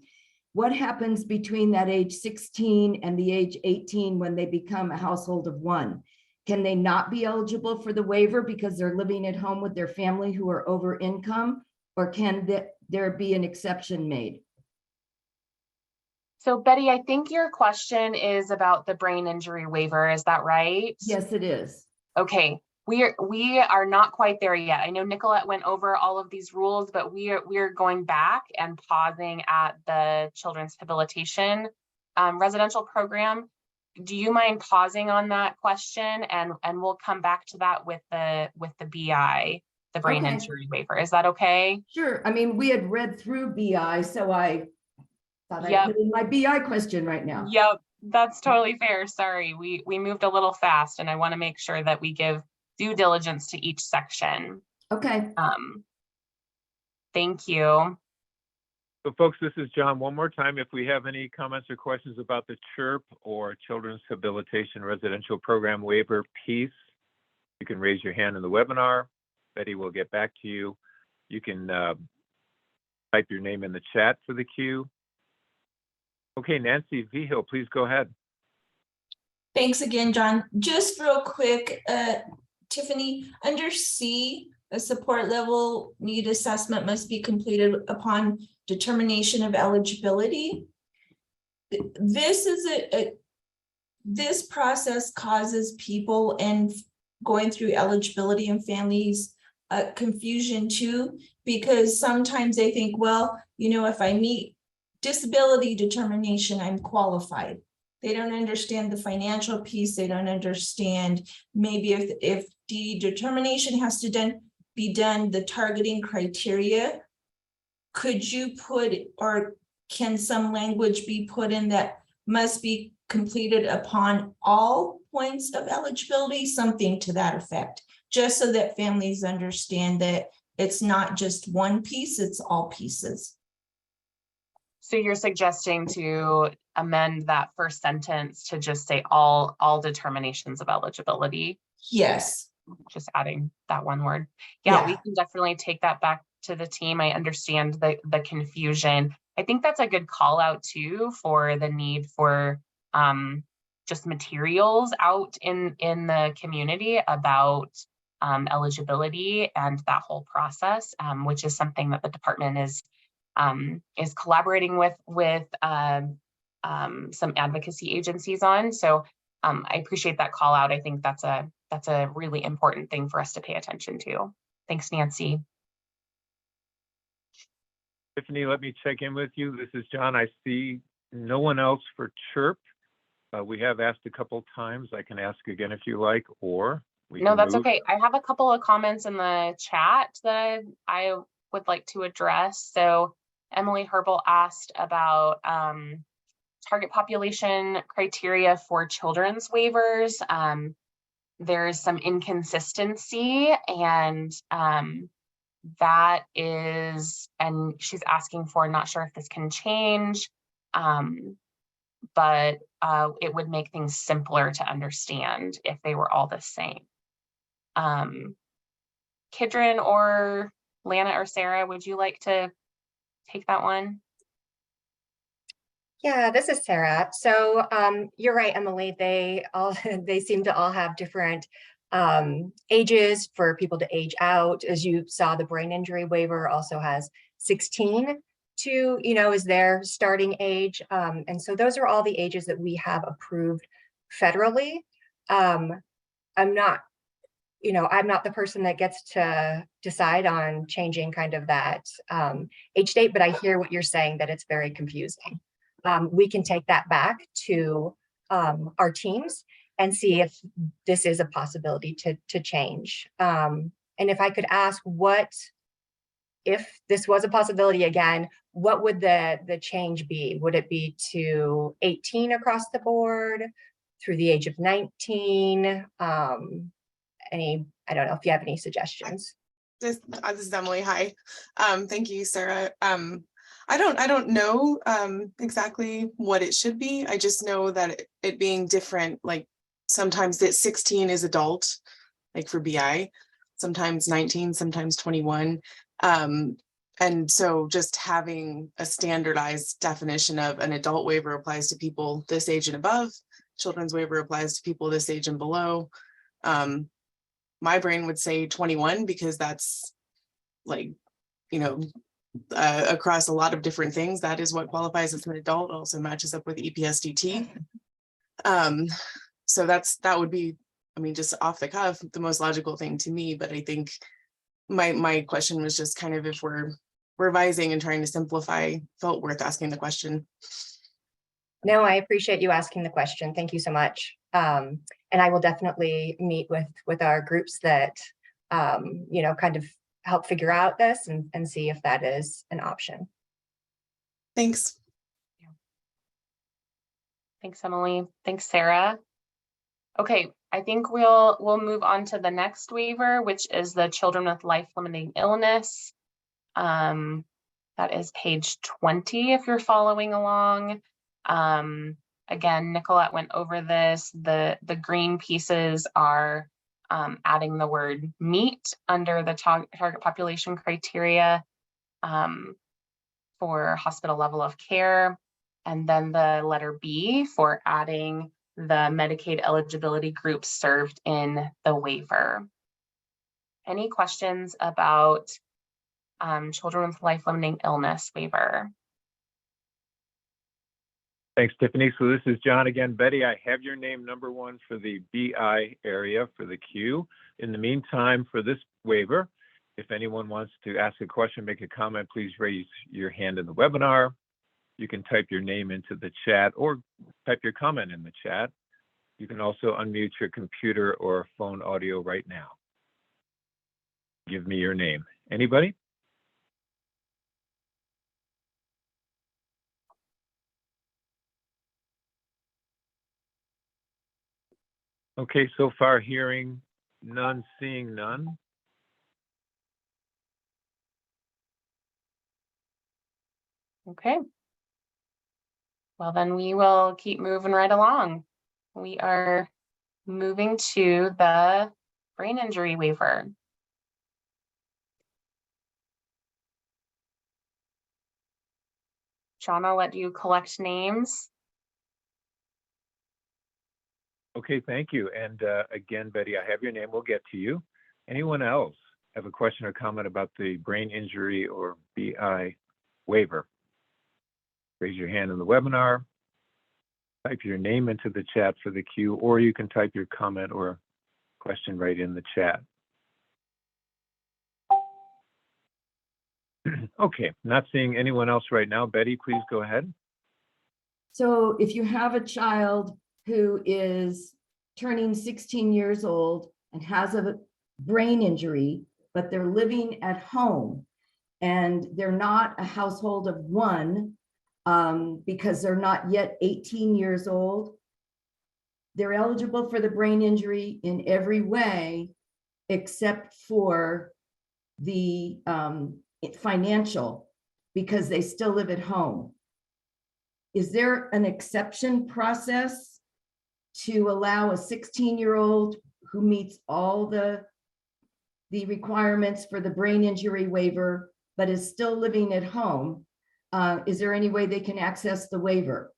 what happens between that age 16 and the age 18 when they become a household of one? Can they not be eligible for the waiver because they're living at home with their family who are over income, or can there be an exception made? So Betty, I think your question is about the brain injury waiver. Is that right? Yes, it is. Okay, we are not quite there yet. I know Nicolette went over all of these rules, but we are going back and pausing at the Children's Habilitation Residential Program. Do you mind pausing on that question, and we'll come back to that with the BI, the brain injury waiver. Is that okay? Sure. I mean, we had read through BI, so I thought I'd put in my BI question right now. Yep, that's totally fair. Sorry, we moved a little fast, and I want to make sure that we give due diligence to each section. Okay. Thank you. So folks, this is John. One more time, if we have any comments or questions about the CHIRP or Children's Habilitation Residential Program Waiver piece, you can raise your hand in the webinar. Betty will get back to you. You can type your name in the chat for the queue. Okay, Nancy Vigil, please go ahead. Thanks again, John. Just real quick, Tiffany, under C, a support level need assessment must be completed upon determination of eligibility. This is this process causes people and going through eligibility and families confusion too, because sometimes they think, well, you know, if I meet disability determination, I'm qualified. They don't understand the financial piece. They don't understand maybe if the determination has to be done, the targeting criteria. Could you put, or can some language be put in that must be completed upon all points of eligibility, something to that effect, just so that families understand that it's not just one piece, it's all pieces. So you're suggesting to amend that first sentence to just say all determinations of eligibility? Yes. Just adding that one word. Yeah, we can definitely take that back to the team. I understand the confusion. I think that's a good call out too for the need for just materials out in the community about eligibility and that whole process, which is something that the department is collaborating with some advocacy agencies on. So I appreciate that call out. I think that's a really important thing for us to pay attention to. Thanks, Nancy. Tiffany, let me check in with you. This is John. I see no one else for CHIRP. We have asked a couple times. I can ask again if you like, or we No, can that's move. okay. I have a couple of comments in the chat that I would like to address. So Emily Herbal asked about target population criteria for children's waivers. There's some inconsistency, and that is, and she's asking for, not sure if this can change, but it would make things simpler to understand if they were all the same. Kidron or Lana or Sarah, would you like to take that one? Yeah, this is Sarah. So you're right, Emily. They seem to all have different ages for people to age out. As you saw, the brain injury waiver also has 16 to, is their starting age. And so those are all the ages that we have approved federally. I'm not the person that gets to decide on changing kind of that age date, but I hear what you're saying, that it's very confusing. We can take that back to our teams and see if this is a possibility to change. And if I could ask, if this was a possibility again, what would the change be? Would it be to 18 across the board, through the age of 19? I don't know if you have any suggestions. This is Emily. Hi. Thank you, Sarah. I don't know exactly what it should be. I just know that it being different, like sometimes that 16 is adult, like for BI, sometimes 19, sometimes 21. And so just having a standardized definition of an adult waiver applies to people this age and above, children's waiver applies to people this age and below. My brain would say 21 because that's like, across a lot of different things, that is what qualifies as an adult. Also matches up with EPSDT. So that would be, just off the cuff, the most logical thing to me. But I think my question was just kind of, if we're revising and trying to simplify, felt worth asking the question. No, I appreciate you asking the question. Thank you so much. And I will definitely meet with our groups that, kind of help figure out this and see if that is an option. Thanks. Thanks, Emily. Thanks, Sarah. Okay, I think we'll move on to the next waiver, which is the children with life-limiting illness. That is page 20 if you're following along. Again, Nicolette went over this. The green pieces are adding the word meet under the target population criteria for hospital level of care. And then the letter B for adding the Medicaid eligibility groups served in the waiver. Any questions about children with life-limiting illness waiver? Thanks, Tiffany. So this is John again. Betty, I have your name number 1 for the BI area for the queue. In the meantime, for this waiver, if anyone wants to ask a question, make a comment, please raise your hand in the webinar. You can type your name into the chat or type your comment in the chat. You can also unmute your computer or phone audio right now. Give me your name. Anybody? Okay, so far hearing none, seeing none. Okay. Well, then we will keep moving right along. We are moving to the brain injury waiver. John, I'll let you collect names. Okay, thank you. And again, Betty, I have your name. We'll get to you. Anyone else have a question or comment about the brain injury or BI waiver? Raise your hand in the webinar. Type your name into the chat for the queue, or you can type your comment or question right in the chat. Okay, not seeing anyone else right now. Betty, please go ahead. So if you have a child who is turning 16 years old and has a brain injury, but they're living at home, and they're not a household of one because they're not yet 18 years old, they're eligible for the brain injury in every way except for the financial, because they still live at home. Is there an exception process to allow a 16-year-old who meets all the requirements for the brain injury waiver, but is still living at home? Is there any way they can access the waiver?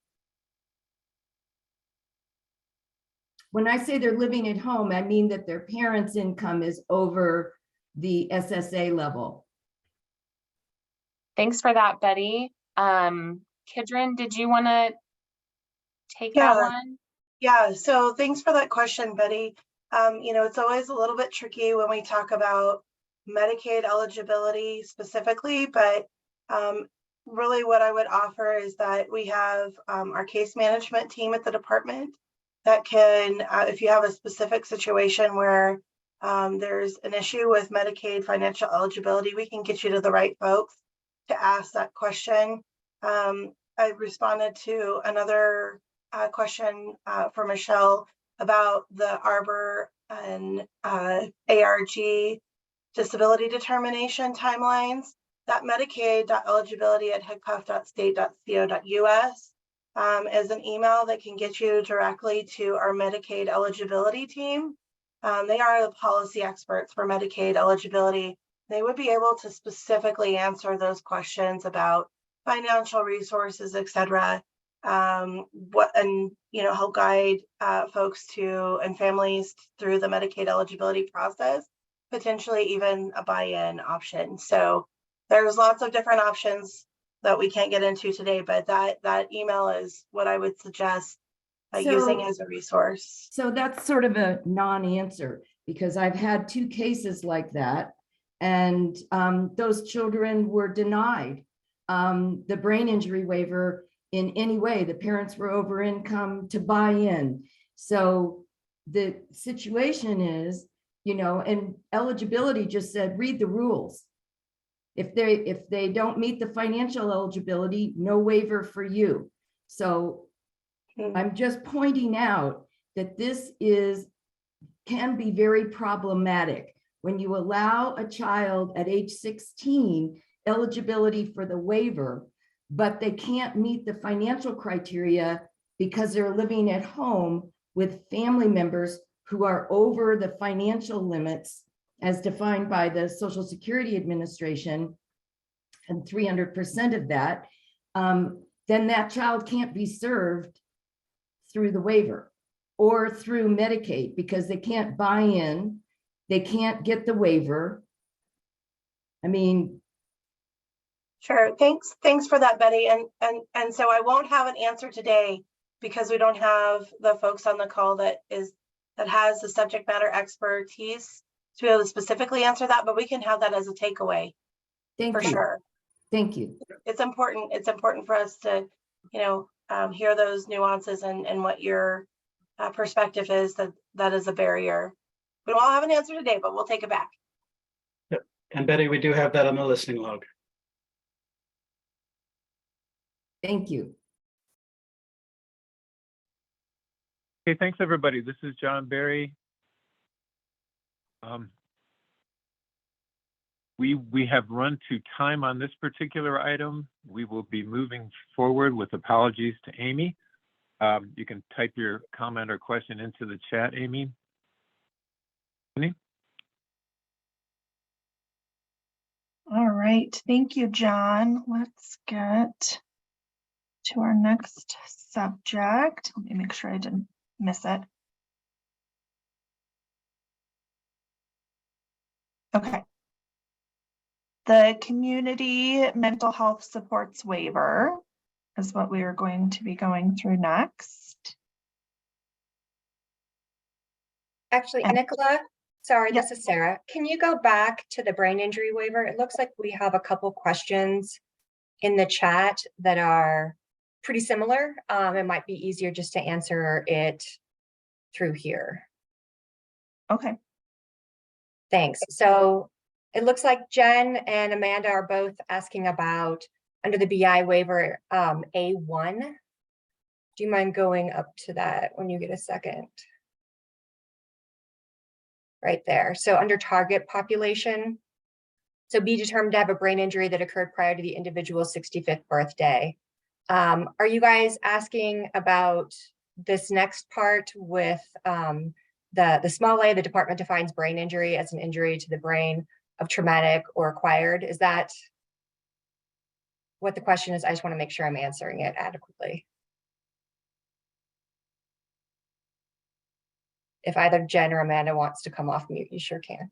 When I say they're living at home, I mean that their parents' income is over the SSA level. Thanks for that, Betty. Kidron, did you want to take that one? Yeah, so thanks for that question, Betty. You know, it's always a little bit tricky when we talk about Medicaid eligibility specifically, but really what I would offer is that we have our case management team at the department that can, if you have a specific situation where there's an issue with Medicaid financial eligibility, we can get you to the right folks to ask that question. I responded to another question from Michelle about the Arbor and ARG disability determination timelines. That medicaid.eligibility@hccuff.state.co.us is an email that can get you directly to our Medicaid eligibility team. They are the policy experts for Medicaid eligibility. They would be able to specifically answer those questions about financial resources, et cetera, and you know, help guide folks to and families through the Medicaid eligibility process, potentially even a buy-in option. So there's lots of different options that we can't get into today, but that email is what I would suggest using as a resource. So that's sort of a non-answer, because I've had 2 cases like that, and those children were denied the brain injury waiver in any way. The parents were over income to buy in. So the situation is, you know, and eligibility just said, read the rules. If they don't meet the financial eligibility, no waiver for you. So I'm just pointing out that this can be very problematic when you allow a child at age 16 eligibility for the waiver, but they can't meet the financial criteria because they're living at home with family members who are over the financial limits as defined by the Social Security Administration, and 300% of that, then that child can't be served through the waiver or through Medicaid because they can't buy in, they can't get the waiver. I mean, sure. Thanks for that, Betty. And so I won't have an answer today because we don't have the folks on the call that has the subject matter expertise to be able to specifically answer that, but we can have that as a takeaway. Thank for you. sure. Thank you. It's important for us to, you know, hear those nuances and what your perspective is, that is a barrier. We don't have an answer today, but we'll take it back. Yep. And Betty, we do have that on the listening log. Thank you. Okay, thanks everybody. This is John Barry. We have run to time on this particular item. We will be moving forward with apologies to Amy. You can type your comment or question into the chat, Amy. All right, thank you, John. Let's get to our next subject. Let me make sure I didn't miss it. Okay. The Community Mental Health Supports Waiver is what we are going to be going through next. Actually, Nicola, sorry, this is Sarah. Can you go back to the brain injury waiver? It looks like we have a couple questions in the chat that are pretty similar. It might be easier just to answer it through here. Okay. Thanks. So it looks like Jen and Amanda are both asking about under the BI waiver, A1. Do you mind going up to that when you get a second? Right there. So under target population, so be determined to have a brain injury that occurred prior to the individual's 65th birthday. Are you guys asking about this next part with the small a, the department defines brain injury as an injury to the brain of traumatic or acquired? Is that what the question is? I just want to make sure I'm answering it adequately. If either Jen or Amanda wants to come off mute, you sure can.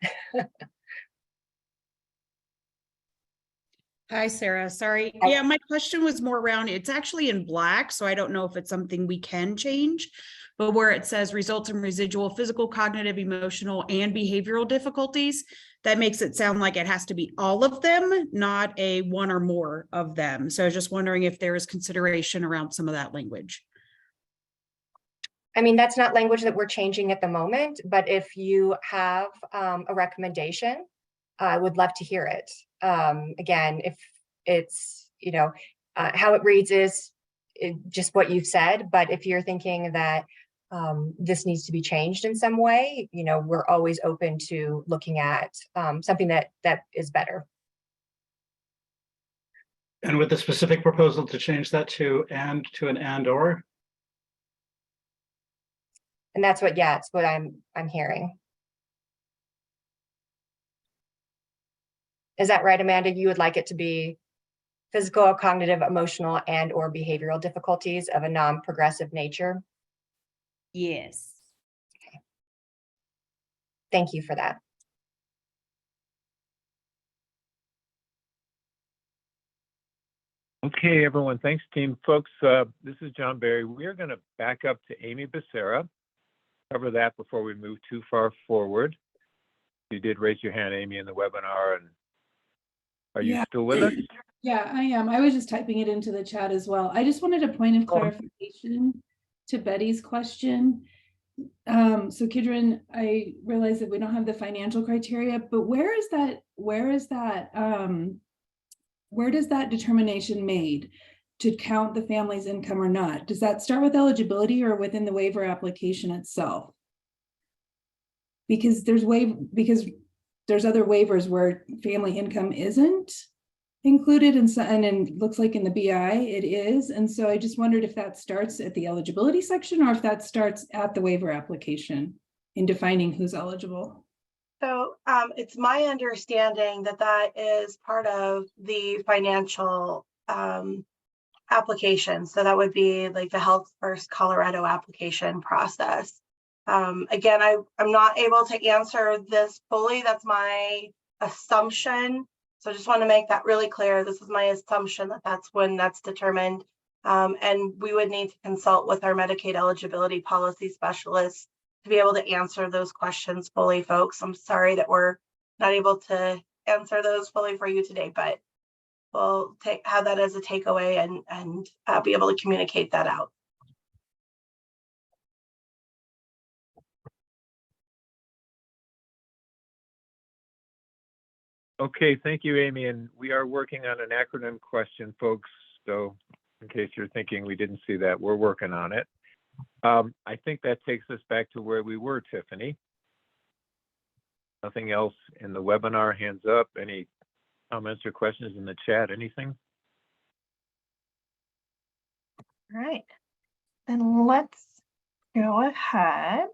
Hi, Sarah. Sorry. Yeah, my question was more around, it's actually in black, so I don't know if it's something we can change, but where it says results in residual physical, cognitive, emotional, and behavioral difficulties, that makes it sound like it has to be all of them, not a one or more of them. So I was just wondering if there is consideration around some of that language. I mean, that's not language that we're changing at the moment, but if you have a recommendation, I would love to hear it. Again, if it's, you know, how it reads is just what you've said, but if you're thinking that this needs to be changed in some way, you know, we're always open to looking at something that is better. And with the specific proposal to change that to an and or? And that's what, yeah, it's what I'm hearing. Is that right, Amanda? You would like it to be physical, cognitive, emotional, and or behavioral difficulties of a non-progressive nature? Yes. Okay. Thank you for that. Okay, everyone. Thanks, team. Folks, this is John Barry. We're going to back up to Amy Becerra, cover that before we move too far forward. You did raise your hand, Amy, in the webinar, and are you still with us? Yeah, I am. I was just typing it into the chat as well. I just wanted a point of clarification to Betty's question. So Kidron, I realize that we don't have the financial criteria, but where does that determination made to count the family's income or not? Does that start with eligibility or within the waiver application itself? Because there's other waivers where family income isn't included, and it looks like in the BI it is. And so I just wondered if that starts at the eligibility section or if that starts at the waiver application in defining who's eligible. So it's my understanding that that is part of the financial application. So that would be like the Health First Colorado application process. Again, I'm not able to answer this fully. That's my assumption. So I just want to make that really clear. This is my assumption that that's when that's determined. And we would need to consult with our Medicaid eligibility policy specialists to be able to answer those questions fully, folks. I'm sorry that we're not able to answer those fully for you today, but we'll have that as a takeaway and be able to communicate that out. Okay, thank you, Amy. And we are working on an acronym question, folks. So in case you're thinking we didn't see that, we're working on it. I think that takes us back to where we were, Tiffany. Nothing else in the webinar. Hands up. Any comments or questions in the chat? Anything? All right. Then let's go ahead.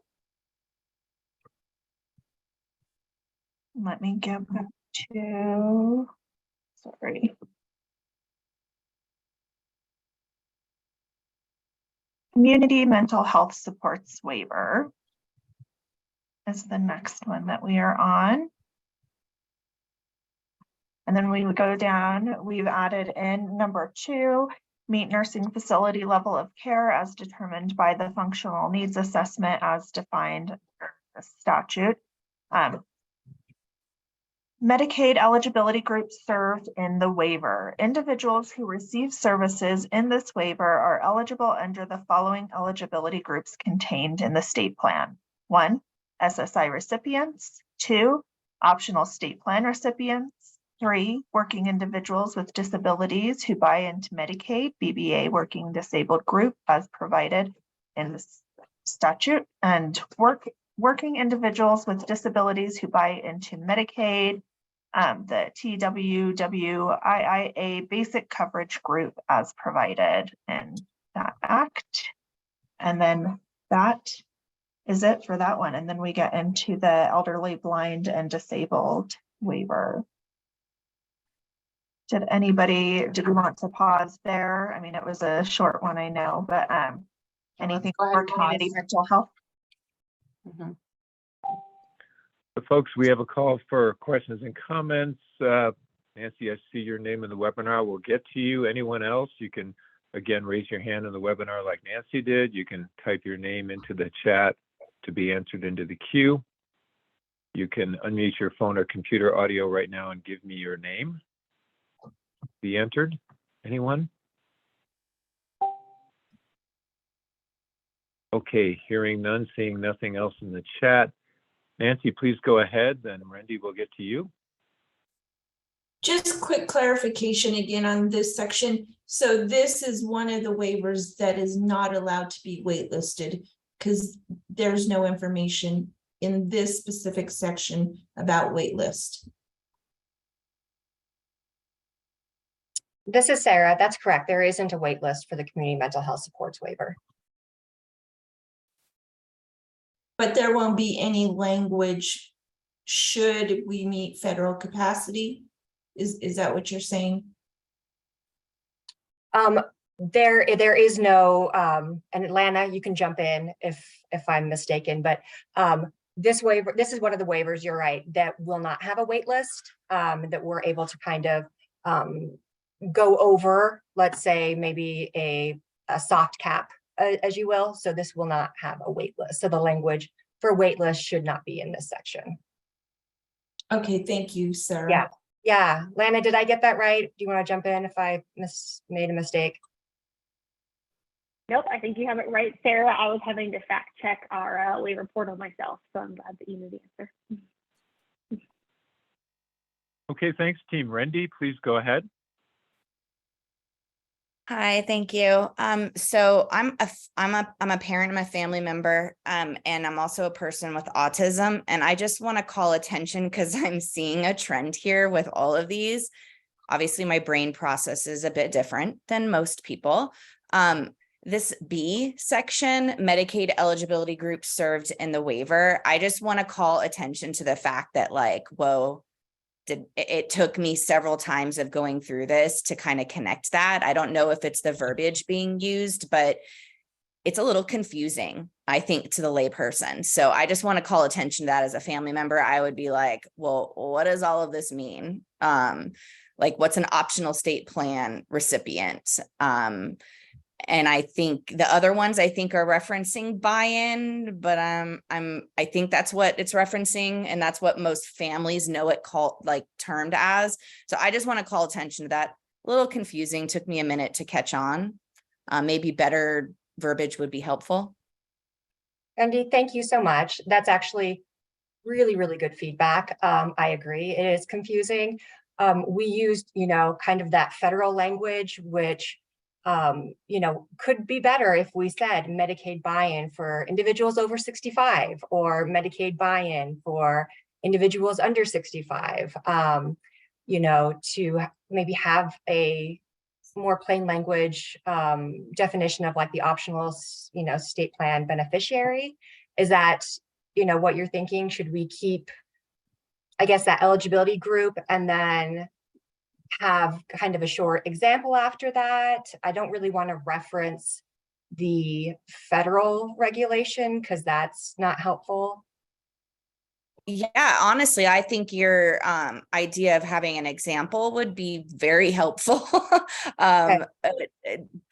Let me get back to, sorry. Community mental health supports waiver is the next one that we are on. And then we would go down, we've added in number 2, meet nursing facility level of care as determined by the functional needs assessment as defined under the statute. Medicaid eligibility groups served in the waiver. Individuals who receive services in this waiver are eligible under the following eligibility groups contained in the state plan. 1, SSI recipients. 2, optional state plan recipients. 3, working individuals with disabilities who buy into Medicaid, BBA working disabled group as provided in the statute, and working individuals with disabilities who buy into Medicaid, the TWWIIA basic coverage group as provided in that act. And then that is it for that one. And then we get into the elderly, blind, and disabled waiver. Did we want to pause there? I mean, it was a short one, I know, but anything for community mental health? Mhm. So folks, we have a call for questions and comments. Nancy, I see your name in the webinar. We'll get to you. Anyone else, you can, again, raise your hand in the webinar like Nancy did. You can type your name into the chat to be entered into the queue. You can unmute your phone or computer audio right now and give me your name. Be entered. Anyone? Okay, hearing none, seeing nothing else in the chat. Nancy, please go ahead, then Randy will get to you. Just quick clarification again on this section. So this is one of the waivers that is not allowed to be waitlisted because there's no information in this specific section about waitlist. This is Sarah. That's correct. There isn't a wait list for the community mental health supports waiver. But there won't be any language should we meet federal capacity? Is that what you're saying? There is no, and Atlanta, you can jump in if I'm mistaken, but this waiver, this is one of the waivers, you're right, that will not have a wait list, that we're able to kind of go over, let's say maybe a soft cap, as you will. So this will not have a wait list. So the language for wait list should not be in this section. Okay, thank you, Sarah. Yeah, yeah. Lana, did I get that right? Do you want to jump in if I made a mistake? Nope, I think you have it right, Sarah. I was having to fact check our waiver portal myself, so I'm glad that you knew the answer. Okay, thanks, team. Randy, please go ahead. Hi, thank you. So I'm a parent, I'm a family member, and I'm also a person with autism. And I just want to call attention because I'm seeing a trend here with all of these. Obviously, my brain process is a bit different than most people. This B section, Medicaid eligibility groups served in the waiver. I just want to call attention to the fact that, like, whoa, it took me several times of going through this to kind of connect that. I don't know if it's the verbiage being used, but it's a little confusing, I think, to the layperson. So I just want to call attention to that. As a family member, I would be like, well, what does all of this mean? Like, what's an optional state plan recipient? And I think the other ones I think are referencing buy-in, but I think that's what it's referencing, and that's what most families know it termed as. So I just want to call attention to that. A little confusing, took me a minute to catch on. Maybe better verbiage would be helpful. Andy, thank you so much. That's actually really, really good feedback. I agree. It is confusing. We used, kind of that federal language, which could be better if we said Medicaid buy-in for individuals over 65 or Medicaid buy-in for individuals under 65, to maybe have a more plain language definition of like the optional, state plan beneficiary. Is that, what you're thinking? Should we keep, I guess, that eligibility group and then have kind of a short example after that? I don't really want to reference the federal regulation because that's not helpful. Yeah, honestly, I think your idea of having an example would be very helpful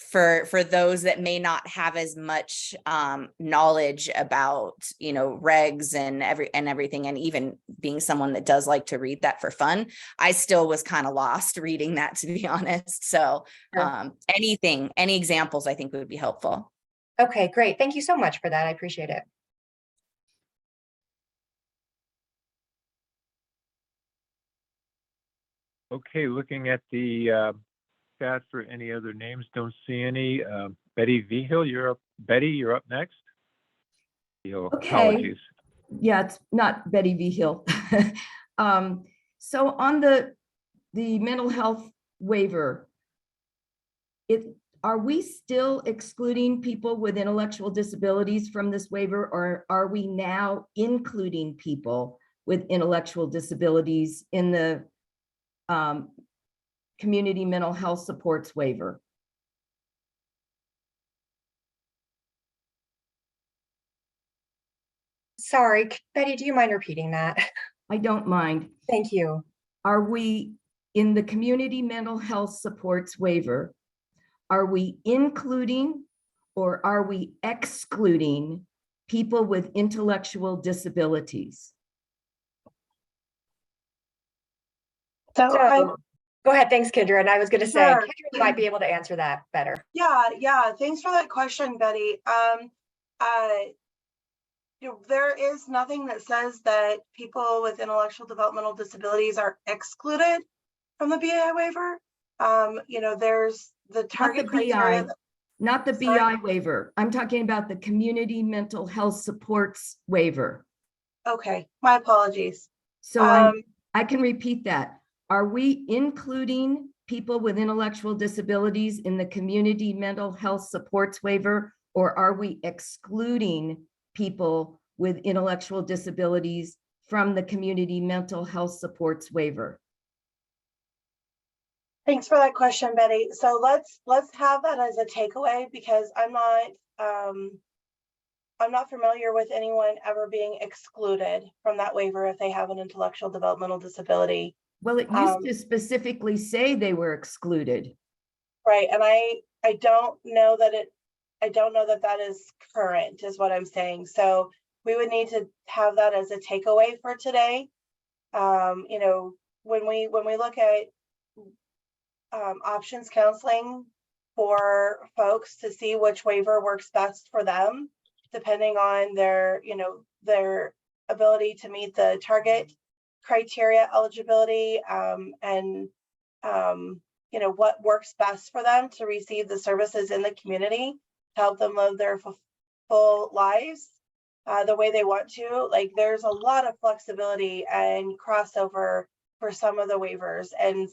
for those that may not have as much knowledge about, regs and everything. And even being someone that does like to read that for fun, I still was kind of lost reading that, to be honest. So any examples I think would be helpful. Okay, great. Thank you so much for that. I appreciate it. Okay, looking at the chat for any other names, don't see any. Betty Vigil, you're up. Betty, you're up next. Okay. Apologies. Yeah, it's not Betty Vigil. So on the mental health waiver, are we still excluding people with intellectual disabilities from this waiver, or are we now including people with intellectual disabilities in the community mental health supports waiver? Sorry, Betty, do you mind repeating that? I don't mind. Thank you. Are we in the community mental health supports waiver? Are we including or are we excluding people with intellectual disabilities? So go ahead. Thanks, Kendra. And I was going to say, Sure. Kendra might be able to answer that better. Yeah. Thanks for that question, Betty. There is nothing that says that people with intellectual developmental disabilities are excluded from the BI waiver. There's the target criteria. Not the BI waiver. I'm talking about the community mental health supports waiver. Okay, my apologies. So I can repeat that. Are we including people with intellectual disabilities in the community mental health supports waiver, or are we excluding people with intellectual disabilities from the community mental health supports waiver? Thanks for that question, Betty. So let's have that as a takeaway, because I'm not familiar with anyone ever being excluded from that waiver if they have an intellectual developmental disability. Well, it used to specifically say they were excluded. Right, and I don't know that that is current, is what I'm saying. So we would need to have that as a takeaway for today. When we look at options counseling for folks to see which waiver works best for them, depending on their ability to meet the target criteria eligibility, and what works best for them to receive the services in the community, to help them live their full lives the way they want to. Like, there's a lot of flexibility and crossover for some of the waivers, and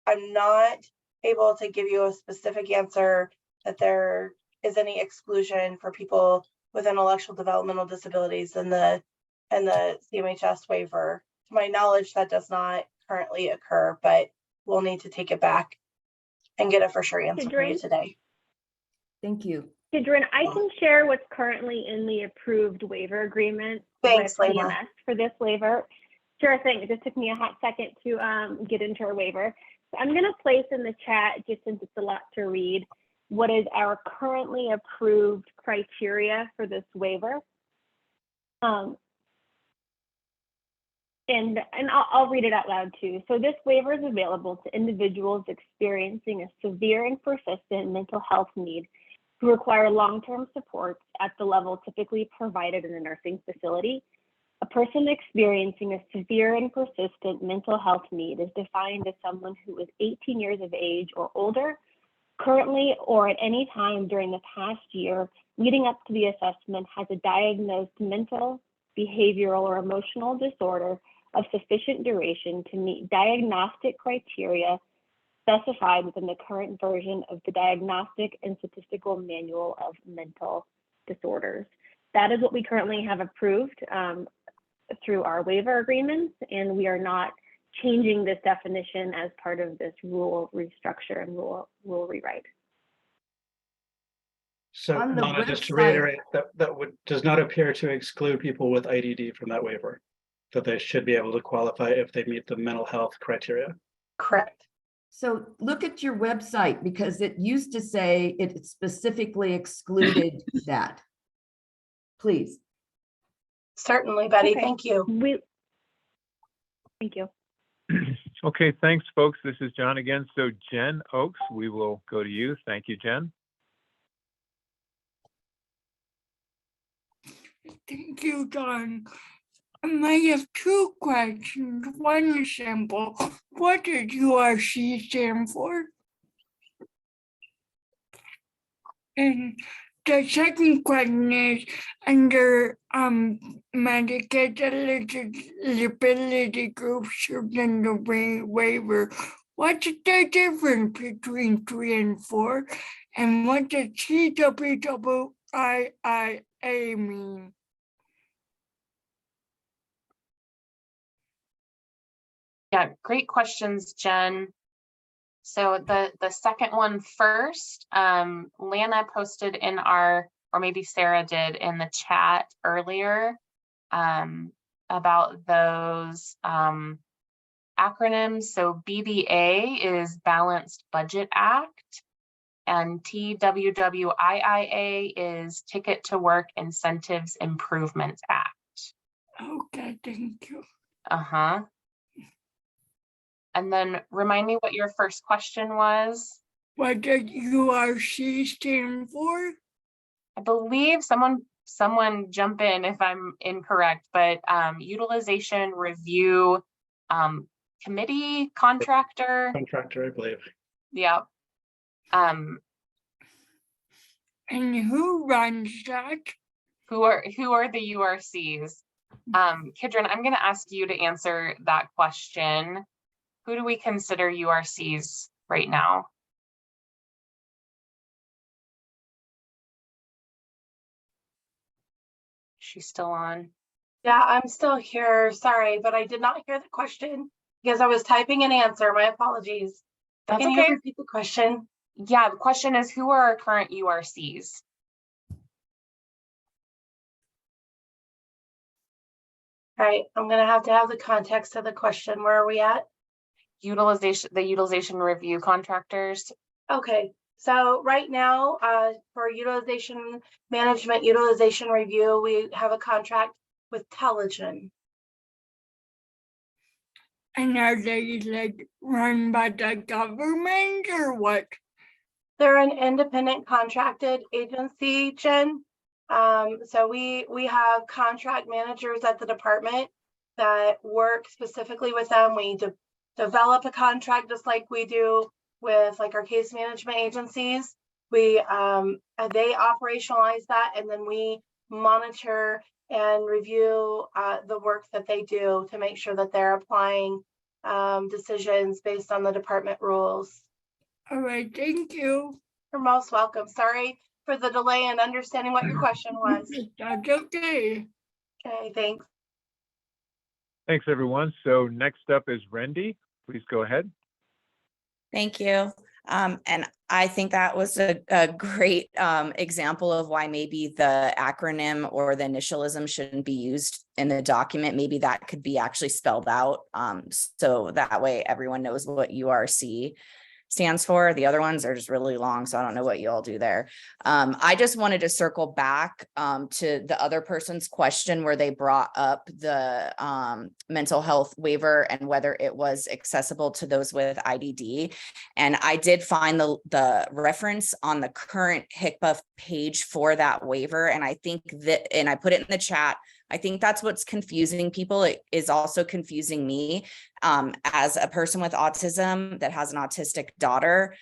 I'm not able to give you a specific answer that there is any exclusion for people with intellectual developmental disabilities in the CMHS waiver. To my knowledge, that does not currently occur, but we'll need to take it back and get a for sure answer for you today. Thank you. Kidron, I can share what's currently in the approved waiver agreement with CMS for this waiver. Sure thing. It just took me a hot second to get into our waiver. So I'm going to place in the chat, just since it's a lot to read, what is our currently approved criteria for this waiver. And I'll read it out loud too. So this waiver is available to individuals experiencing a severe and persistent mental health need who require long-term support at the level typically provided in a nursing facility. A person experiencing a severe and persistent mental health need is defined as someone who is 18 years of age or older, currently or at any time during the past year leading up to the assessment has a diagnosed mental, behavioral, or emotional disorder of sufficient duration to meet diagnostic criteria specified within the current version of the Diagnostic and Statistical Manual of Mental Disorders. That is what we currently have approved through our waiver agreements, and we are not changing this definition as part of this rule restructure and rule rewrite. So Lana, just to reiterate, that does not appear to exclude people with IDD from that waiver, that they should be able to qualify if they meet the mental health criteria. Correct. So look at your website, because it used to say it specifically excluded that. Please. Certainly, Betty. Okay. Thank you. Thank you. Okay, thanks, folks. This is John again. So Jen Oakes, we will go to you. Thank you, Jen. Thank you, John. I have two questions. One is simple. What does URC stand for? And the second question is under Medicaid eligibility groups in the waiver. What's the difference between 3 and 4? And what does CWIIA mean? Yeah, great questions, Jen. So the second one first, Lana posted in our, or maybe Sarah did in the chat earlier, about those acronyms. So BBA is Balanced Budget Act, and TWWIIA is Ticket to Work Incentives Improvements Act. Okay, thank you. Uh-huh. And then remind me what your first question was. What does URC stand for? I believe someone jump in if I'm incorrect, but utilization review committee contractor. Contractor, I believe. Yeah. And who runs that? Who are the URCs? Kidron, I'm going to ask you to answer that question. Who do we consider URCs right now? She's still on. Yeah, I'm still here. Sorry, but I did not hear the question because I was typing an answer. My apologies. That's Can okay. you repeat the question? Yeah, the question is, who are our current URCs? All right, I'm going to have the context of the question. Where are we at? The utilization review contractors. Okay, so right now, for utilization management, utilization review, we have a contract with Telegen. And are they like run by the government or what? They're an independent contracted agency, Jen. So we have contract managers at the department that work specifically with them. We develop a contract just like we do with like our case management agencies. They operationalize that, and then we monitor and review the work that they do to make sure that they're applying decisions based on the department rules. All right, thank you. You're most welcome. Sorry for the delay in understanding what your question was. That's okay. Okay, thanks. Thanks, everyone. So next up is Rendy. Please go ahead. Thank you. And I think that was a great example of why maybe the acronym or the initialism shouldn't be used in the document. Maybe that could be actually spelled out, so that way everyone knows what URC stands for. The other ones are just really long, so I don't know what you all do there. I just wanted to circle back to the other person's question where they brought up the mental health waiver and whether it was accessible to those with IDD. And I did find the reference on the current HCBF page for that waiver. And I think that, and I put it in the chat, I think that's what's confusing people. It is also confusing me as a person with autism that has an autistic daughter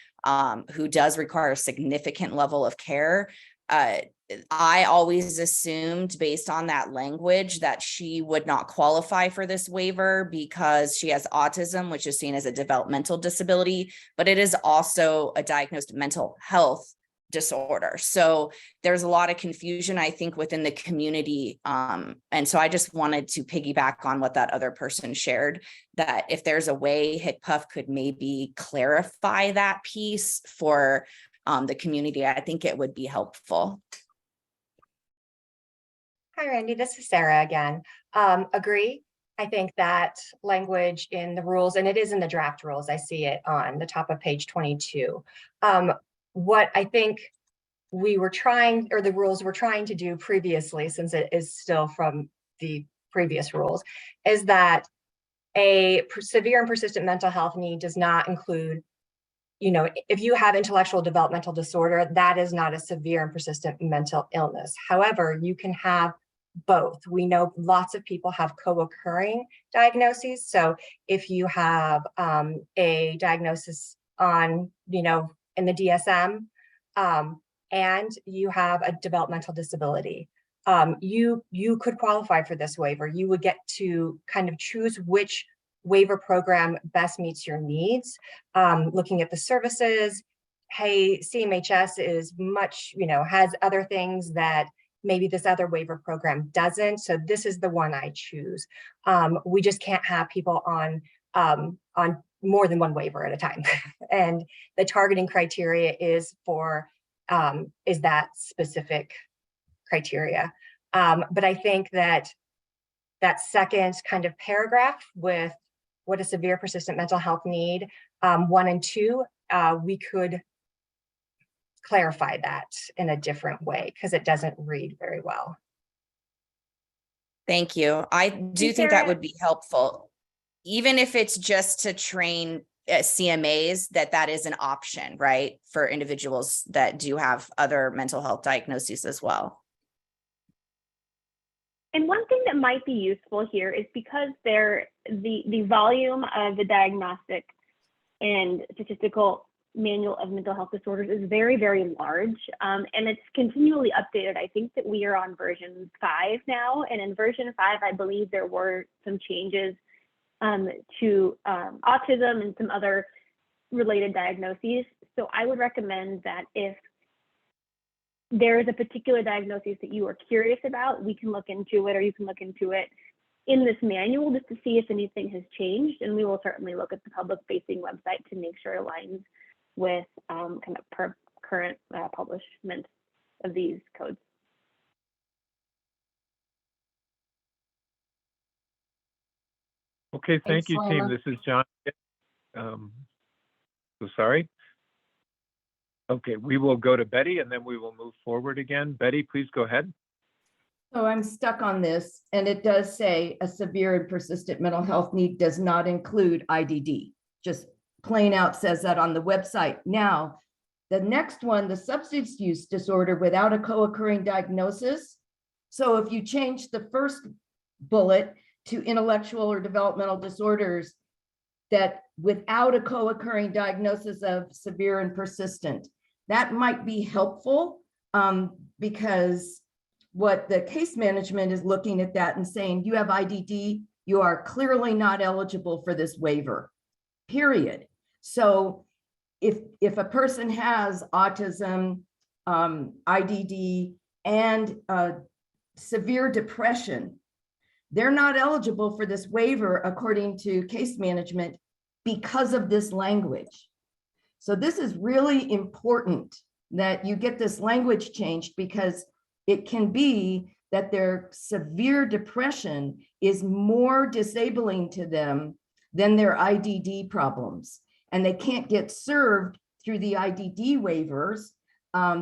who does require a significant level of care. I always assumed based on that language that she would not qualify for this waiver because she has autism, which is seen as a developmental disability, but it is also a diagnosed mental health disorder. So there's a lot of confusion, I think, within the community. And so I just wanted to piggyback on what that other person shared, that if there's a way HCBF could maybe clarify that piece for the community, I think it would be helpful. Hi, Randy, this is Sarah again. Agree. I think that language in the rules, and it is in the draft rules, I see it on the top of page 22. What I think we were trying, or the rules were trying to do previously, since it is still from the previous rules, is that a severe and persistent mental health need does not include, you know, if you have intellectual developmental disorder, that is not a severe and persistent mental illness. However, you can have both. We know lots of people have co-occurring diagnoses. So if you have a diagnosis on, in the DSM, and you have a developmental disability, you could qualify for this waiver. You would get to kind of choose which waiver program best meets your needs. Looking at the services, hey, CMHS is much, has other things that maybe this other waiver program doesn't. So this is the one I choose. We just can't have people on more than one waiver at a time. And the targeting criteria is for, is that specific criteria. But I think that second kind of paragraph with what a severe persistent mental health need, 1 and 2, we could clarify that in a different way because it doesn't read very well. Thank you. I do think that would be helpful, even if it's just to train CMAs that is an option, right, for individuals that do have other mental health diagnoses as well. And one thing that might be useful here is because the volume of the diagnostic and statistical manual of mental health disorders is very, very large, and it's continually updated. I think that we are on version 5 now, and in version 5, I believe there were some changes to autism and some other related diagnoses. So I would recommend that if there is a particular diagnosis that you are curious about, we can look into it, or you can look into it in this manual just to see if anything has changed. And we will certainly look at the public-facing website to make sure it aligns with kind of current publishment of these codes. Okay, thank you, team. This is John. So sorry. Okay, we will go to Betty and then we will move forward again. Betty, please go ahead. So I'm stuck on this, and it does say a severe and persistent mental health need does not include IDD. Just plain out says that on the website. Now, the next one, the substance use disorder without a co-occurring diagnosis. So if you change the first bullet to intellectual or developmental disorders that without a co-occurring diagnosis of severe and persistent, that might be helpful because what the case management is looking at that and saying, you have IDD, you are clearly not eligible for this waiver, period. So if a person has autism, IDD, and severe depression, they're not eligible for this waiver according to case management because of this language. So this is really important that you get this language changed, because it can be that their severe depression is more disabling to them than their IDD problems. And they can't get served through the IDD waivers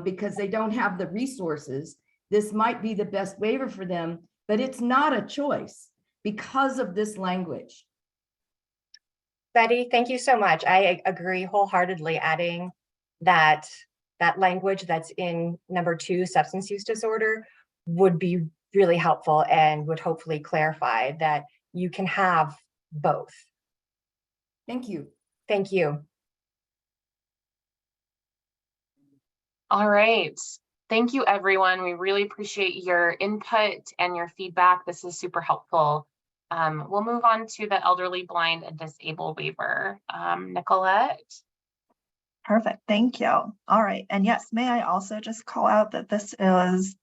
because they don't have the resources. This might be the best waiver for them, but it's not a choice because of this language. Betty, thank you so much. I agree wholeheartedly. Adding that language that's in number 2, substance use disorder, would be really helpful and would hopefully clarify that you can have both. Thank you. Thank you. All right. Thank you, everyone. We really appreciate your input and your feedback. This is super helpful. We'll move on to the elderly, blind, and disabled waiver. Nicolette? Perfect, thank you. All right, and yes, may I also just call out that this is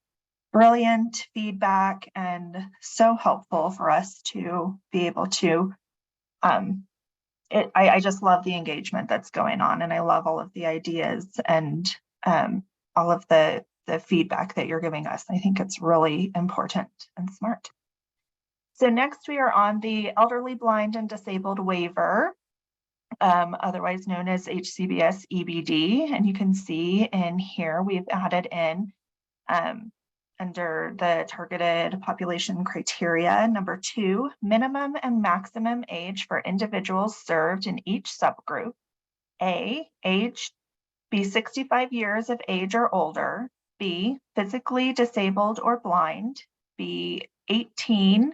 brilliant feedback and so helpful for us to be able to, I just love the engagement that's going on, and I love all of the ideas and all of the feedback that you're giving us. I think it's really important and smart. So next we are on the elderly, blind, and disabled waiver, otherwise known as HCBS EBD. And you can see in here, we've added in under the targeted population criteria, number 2, minimum and maximum age for individuals served in each subgroup. A, age be 65 years of age or older. B, physically disabled or blind. be 18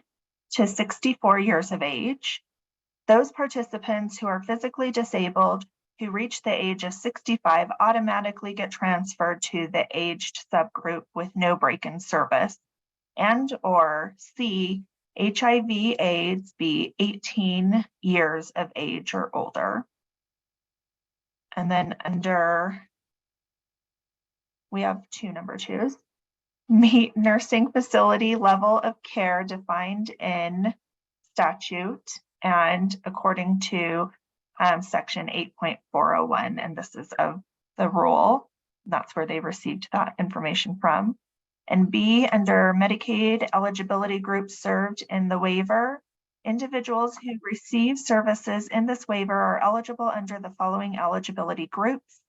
to 64 years of age. Those participants who are physically disabled who reach the age of 65 automatically get transferred to the aged subgroup with no break in service. And or C, HIV/AIDS be 18 years of age or older. And then we have two number twos. Meet nursing facility level of care defined in statute and according to section 8.401, and this is of the rule. That's where they received that information from. And B, under Medicaid eligibility groups served in the waiver, individuals who receive services in this waiver are eligible under the following eligibility groups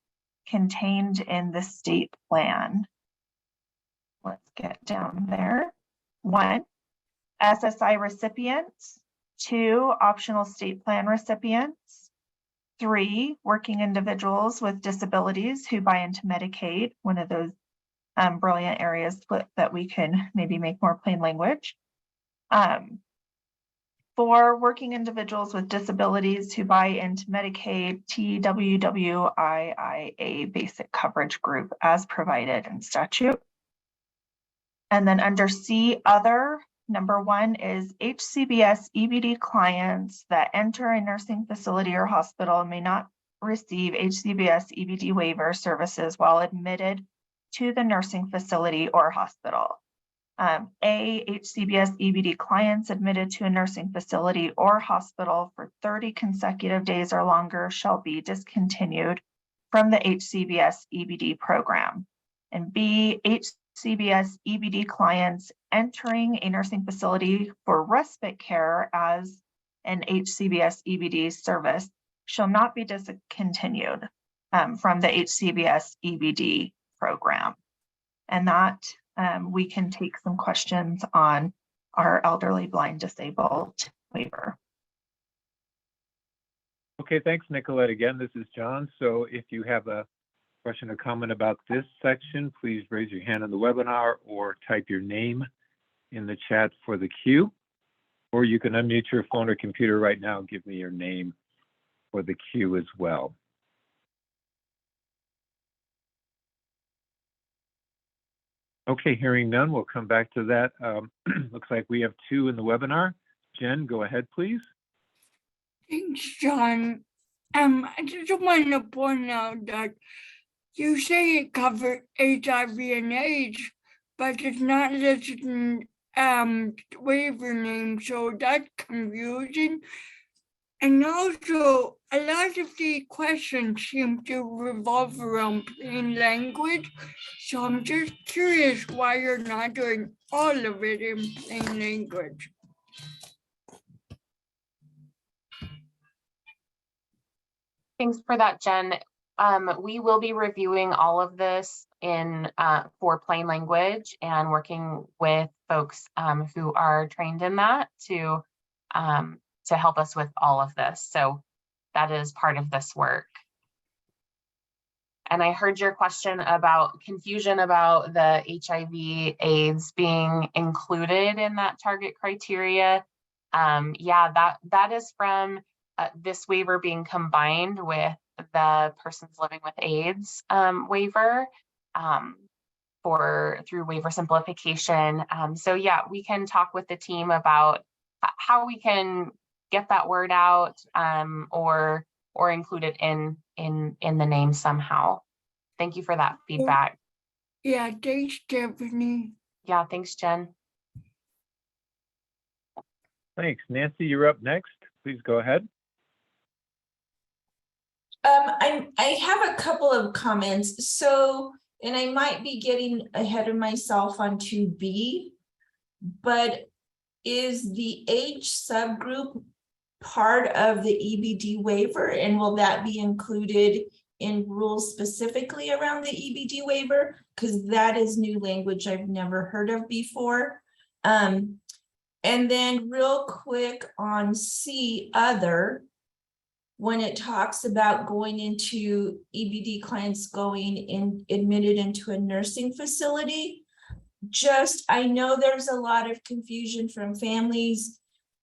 contained in the state plan. Let's get down there. 1, SSI recipients. 2, optional state plan recipients. 3, working individuals with disabilities who buy into Medicaid, one of those brilliant areas that we can maybe make more plain language. 4, working individuals with disabilities who buy into Medicaid TWWIIA basic coverage group as provided in statute. And then under C, other, number 1 is HCBS EBD clients that enter a nursing facility or hospital may not receive HCBS EBD waiver services while admitted to the nursing facility or hospital. HCBS EBD clients admitted to a nursing facility or hospital for 30 consecutive days or longer shall be discontinued from the HCBS EBD program. And B, HCBS EBD clients entering a nursing facility for respite care as an HCBS EBD service shall not be discontinued from the HCBS EBD program. And that we can take some questions on our elderly, blind, disabled waiver. Okay, thanks, Nicolette. Again, this is John. So if you have a question or comment about this section, please raise your hand on the webinar or type your name in the chat for the queue. Or you can unmute your phone or computer right now and give me your name for the queue as well. Okay, hearing none, we'll come back to that. Looks like we have 2 in the webinar. Jen, go ahead, please. Thanks, John. I just want to point out that you say it covered HIV and AIDS, but it's not listed in waiver name, so that's confusing. And also, a lot of the questions seem to revolve around plain language. So I'm just curious why you're not doing all of it in plain language. Thanks for that, Jen. We will be reviewing all of this in for plain language and working with folks who are trained in that to help us with all of this. So that is part of this work. And I heard your question about confusion about the HIV/AIDS being included in that target criteria. Yeah, that is from this waiver being combined with the persons living with AIDS waiver through waiver simplification. So yeah, we can talk with the team about how we can get that word out or include it in the name somehow. Thank you for that feedback. Yeah, thanks, Stephanie. Yeah, thanks, Jen. Thanks. Nancy, you're up next. Please go ahead. I have a couple of comments. So, and I might be getting ahead of myself on 2B, but is the age subgroup part of the EBD waiver, and will that be included in rules specifically around the EBD waiver? Because that is new language I've never heard of before. And then real quick on C, other, when it talks about going into EBD clients going in admitted into a nursing facility, I know there's a lot of confusion from families,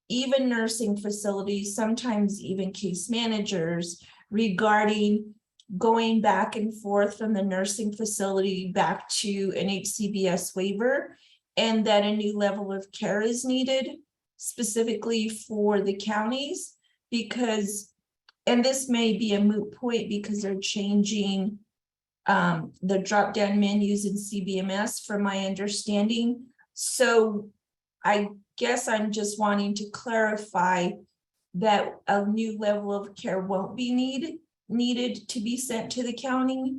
even nursing facilities, sometimes even case managers, regarding going back and forth from the nursing facility back to an HCBS waiver, and that a new level of care is needed specifically for the counties, because, and this may be a moot point because they're changing the drop-down menus in CBMS from my understanding. So I guess I'm just wanting to clarify that a new level of care won't be needed to be sent to the county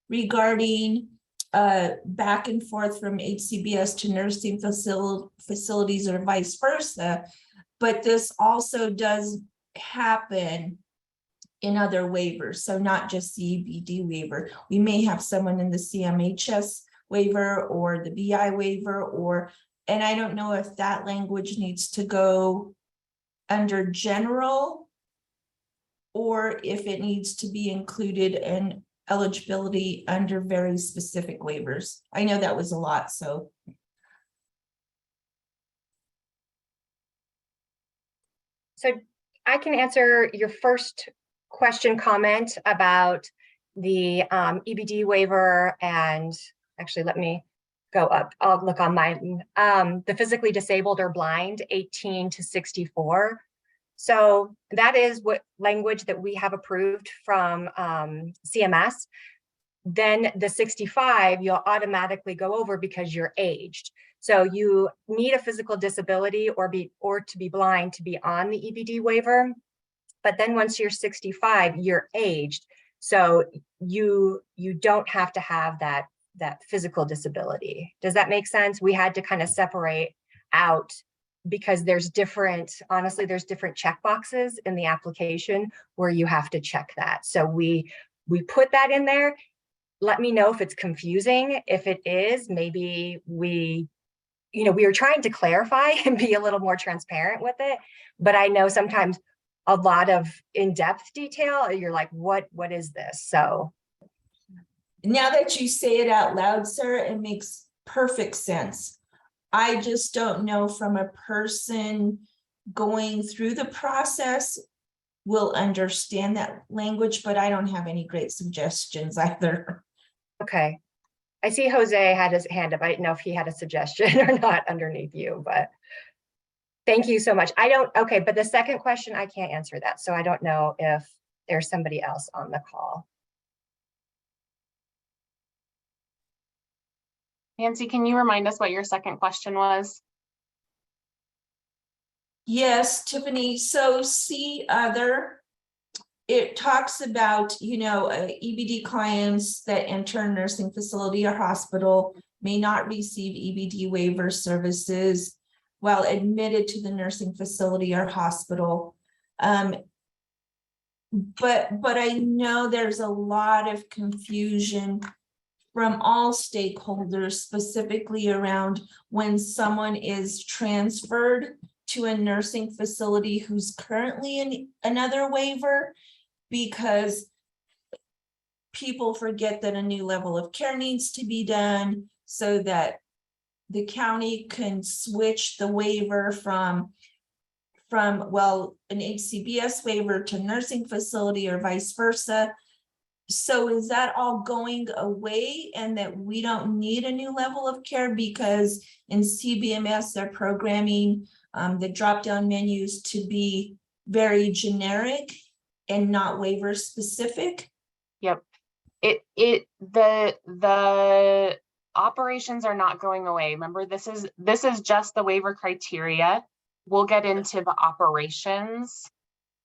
regarding back and forth from HCBS to nursing facilities or vice versa. But this also does happen in other waivers, so not just the EBD waiver. We may have someone in the CMHS waiver or the BI waiver, and I don't know if that language needs to go under general or if it needs to be included in eligibility under very specific waivers. I know that was a lot, so. So I can answer your first question, comment about the EBD waiver, and actually let me go up. I'll look on mine. The physically disabled or blind, 18 to 64. So that is what language that we have approved from CMS. Then the 65, you'll automatically go over because you're aged. So you need a physical disability or to be blind to be on the EBD waiver. But then once you're 65, you're aged. So you don't have to have that physical disability. Does that make sense? We had to kind of separate out because there's different checkboxes in the application where you have to check that. So we put that in there. Let me know if it's confusing. If it is, maybe we are trying to clarify and be a little more transparent with it. But I know sometimes a lot of in-depth detail, you're like, what is this? So now that you say it out loud, Sarah, it makes perfect sense. I just don't know from a person going through the process will understand that language, but I don't have any great suggestions either. Okay. I see Jose had his hand up. I didn't know if he had a suggestion or not underneath you, but thank you so much. Okay, but the second question, I can't answer that. So I don't know if there's somebody else on the call. Nancy, can you remind us what your second question was? Yes, Tiffany. So see other, it talks about, EBD clients that enter a nursing facility or hospital may not receive EBD waiver services while admitted to the nursing facility or hospital. But I know there's a lot of confusion from all stakeholders, specifically around when someone is transferred to a nursing facility who's currently in another waiver, because people forget that a new level of care needs to be done so that the county can switch the waiver from an HCBS waiver to nursing facility or vice versa. So is that all going away and that we don't need a new level of care because in CBMS they're programming the drop-down menus to be very generic and not waiver specific? Yep. The operations are not going away. Remember, this is just the waiver criteria. We'll get into the operations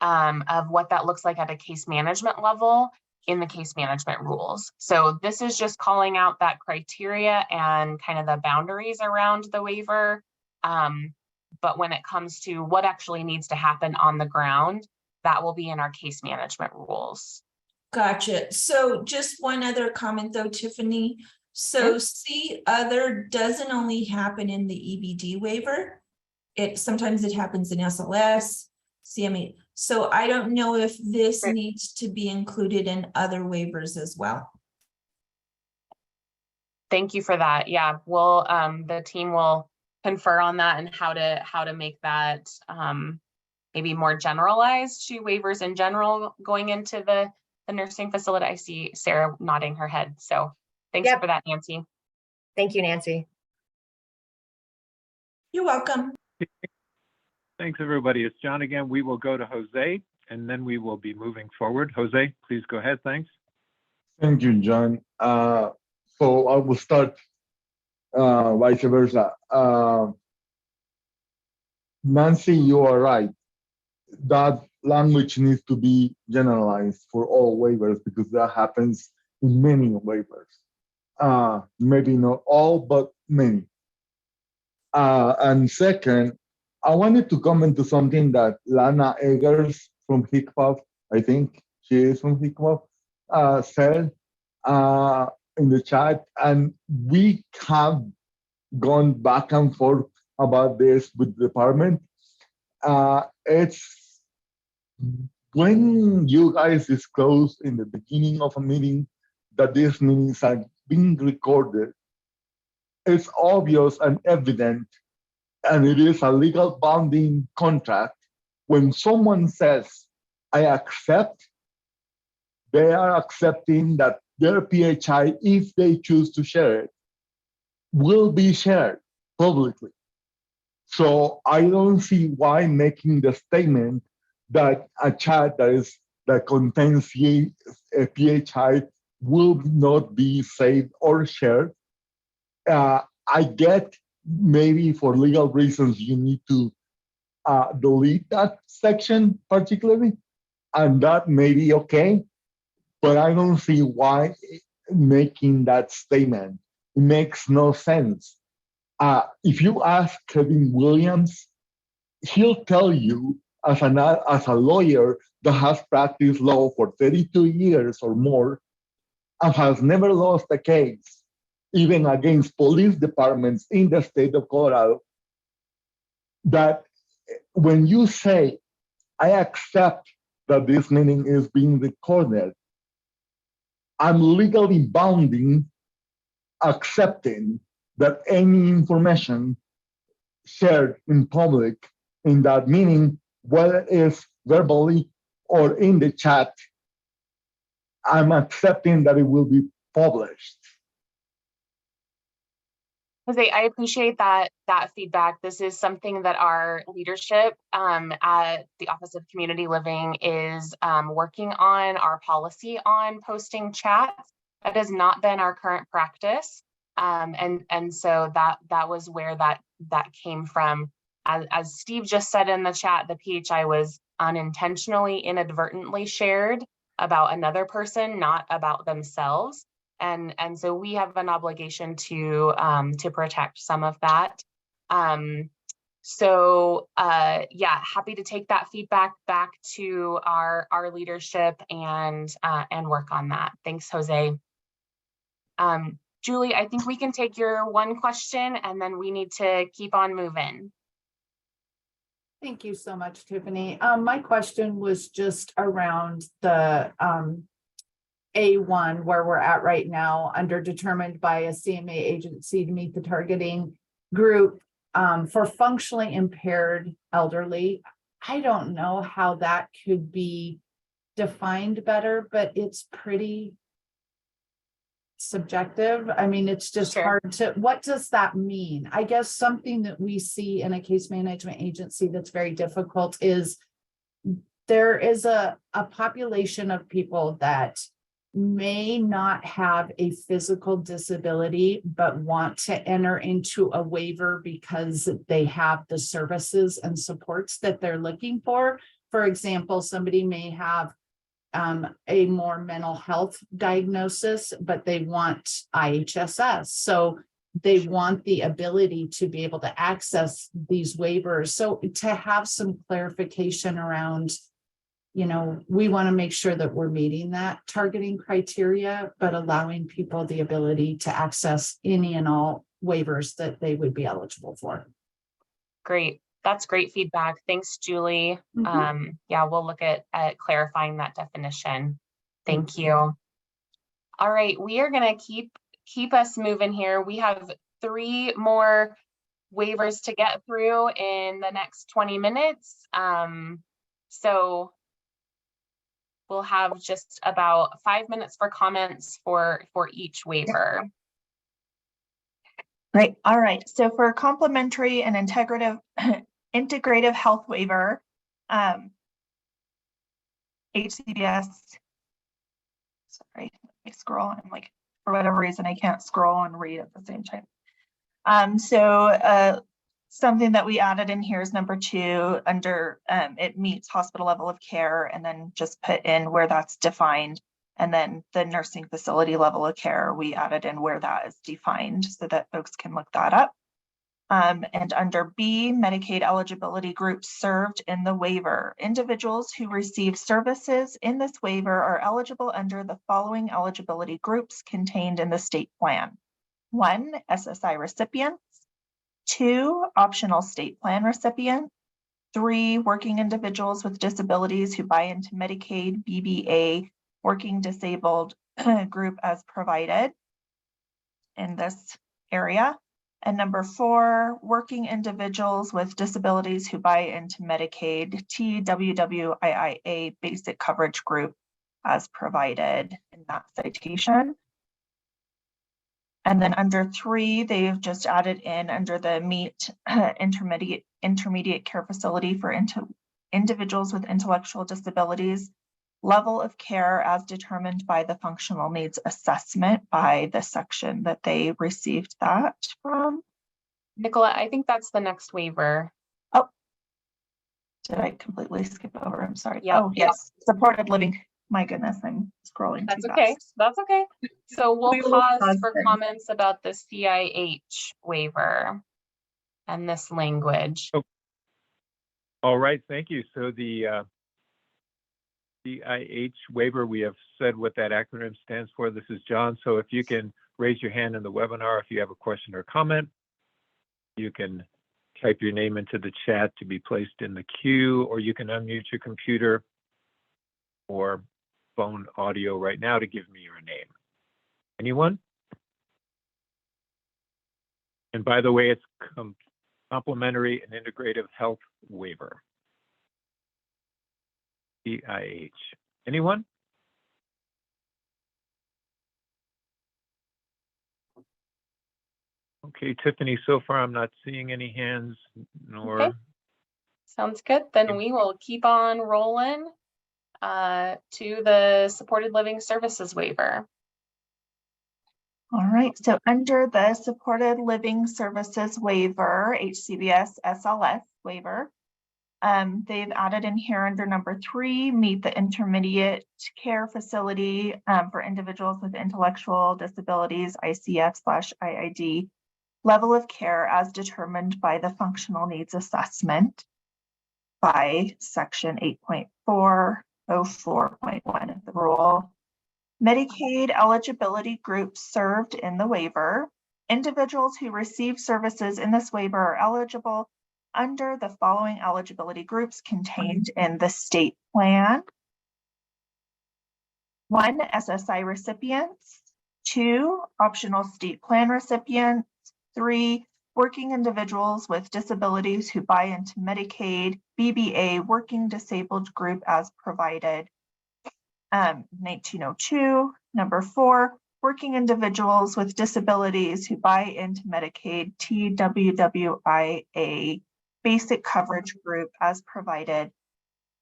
of what that looks like at a case management level in the case management rules. So this is just calling out that criteria and kind of the boundaries around the waiver. But when it comes to what actually needs to happen on the ground, that will be in our case management rules. Gotcha. So just one other comment though, Tiffany. So see other doesn't only happen in the EBD waiver. Sometimes it happens in SLS, CME. So I don't know if this needs to be included in other waivers as well. Thank you for that. Yeah, we'll, the team will confer on that and how to make that maybe more generalized to waivers in general going into the nursing facility. I see Sarah nodding her head. So thanks for that, Nancy. Thank you, Nancy. You're welcome. Thanks, everybody. It's John again. We will go to Jose, and then we will be moving forward. Jose, please go ahead. Thanks. Thank you, John. So I will start vice versa. Nancy, you are right. That language needs to be generalized for all waivers because that happens in many waivers. Maybe not all, but many. And second, I wanted to comment to something that Lana Eggers from HCBS, I think she is from HCBS, said in the chat, and we have gone back and forth about this with the department. It's when you guys disclose in the beginning of a meeting that these meetings are being recorded, it's obvious and evident, and it is a legal binding contract. When someone says, I accept, they are accepting that their PHI, if they choose to share it, will be shared publicly. So I don't see why making the statement that a chat that contains a PHI will not be saved or shared. I get maybe for legal reasons you need to delete that section particularly, and that may be okay, but I don't see why making that statement. It makes no sense. If you ask Kevin Williams, he'll tell you as a lawyer that has practiced law for 32 years or more and has never lost a case, even against police departments in the state of Colorado, that when you say, I accept that this meeting is being recorded, I'm legally bounding accepting that any information shared in public in that meeting, whether it's verbally or in the chat, I'm accepting that it will be published. Jose, I appreciate that feedback. This is something that our leadership at the Office of Community Living is working on, our policy on posting chats. That has not been our current practice. And so that was where that came from. As Steve just said in the chat, the PHI was unintentionally, inadvertently shared about another person, not about themselves. And so we have an obligation to protect some of that. Yeah, happy to take that feedback back to our leadership and work on that. Thanks, Jose. Julie, I think we can take your one question and then we need to keep on moving. Thank you so much, Tiffany. My question was just around the A1, where we're at right now, under determined by a CMA agency to meet the targeting group for functionally impaired elderly. I don't know how that could be defined better, but it's pretty subjective. I mean, it's just hard to, what does that mean? I guess something that we see in a case management agency that's very difficult is there is a population of people that may not have a physical disability, but want to enter into a waiver because they have the services and supports that they're looking for. For example, somebody may have a more mental health diagnosis, but they want IHSS. So they want the ability to be able to access these waivers. So to have some clarification around, you know, we want to make sure that we're meeting that targeting criteria, but allowing people the ability to access any and all waivers that they would be eligible for. Great. That's great feedback. Thanks, Julie. Yeah, we'll look at clarifying that definition. Thank you. All right, we are going to keep keep us moving here. We have 3 more waivers to get through in the next 20 minutes. So we'll have just about 5 minutes for comments for each waiver. Great. All right. So for complementary and integrative health waiver, HCBS, sorry, let me scroll. I'm like, for whatever reason, I can't scroll and read at the same time. Something that we added in here is number 2 under it meets hospital level of care, and then just put in where that's defined. And then the nursing facility level of care, we added in where that is defined so that folks can look that up. And under B, Medicaid eligibility groups served in the waiver. Individuals who receive services in this waiver are eligible under the following eligibility groups contained in the state plan. 1, SSI recipients. 2, optional state plan recipients. 3, working individuals with disabilities who buy into Medicaid, BBA, working disabled group as provided in this area. And number 4, working individuals with disabilities who buy into Medicaid, TWWIIA basic coverage group as provided in that citation. And then under 3, they've just added in under the meet intermediate care facility for individuals with intellectual disabilities, level of care as determined by the functional needs assessment by the section that they received that from. Nicola, I think that's the next waiver. Oh, did I completely skip over? I'm sorry. Yep. Oh, yes, supported living. My goodness, I'm scrolling That's too okay. fast. That's okay. So we'll We will pause pause for then. comments about the CIH waiver and this language. Oh. All right, thank you. So the CIH waiver, we have said what that acronym stands for. This is John. So if you can raise your hand in the webinar if you have a question or comment, you can type your name into the chat to be placed in the queue, or you can unmute your computer or phone audio right now to give me your name. Anyone? And by the way, it's complementary and integrative health waiver. CIH. Anyone? Okay, Tiffany, so far I'm not seeing any hands, nor. Okay. Sounds good. Then we will keep on rolling to the supported living services waiver. All right, so under the supported living services waiver, HCBS SLS waiver, they've added in here under number 3, meet the intermediate care facility for individuals with intellectual disabilities, ICF/IID, level of care as determined by the functional needs assessment by section 8.404.1 of the rule. Medicaid eligibility groups served in the waiver. Individuals who receive services in this waiver are eligible under the following eligibility groups contained in the state plan. 1, SSI recipients. 2, optional state plan recipients. 3, working individuals with disabilities who buy into Medicaid, BBA, working disabled group as provided. 1902. Number 4, working individuals with disabilities who buy into Medicaid, TWWIA, basic coverage group as provided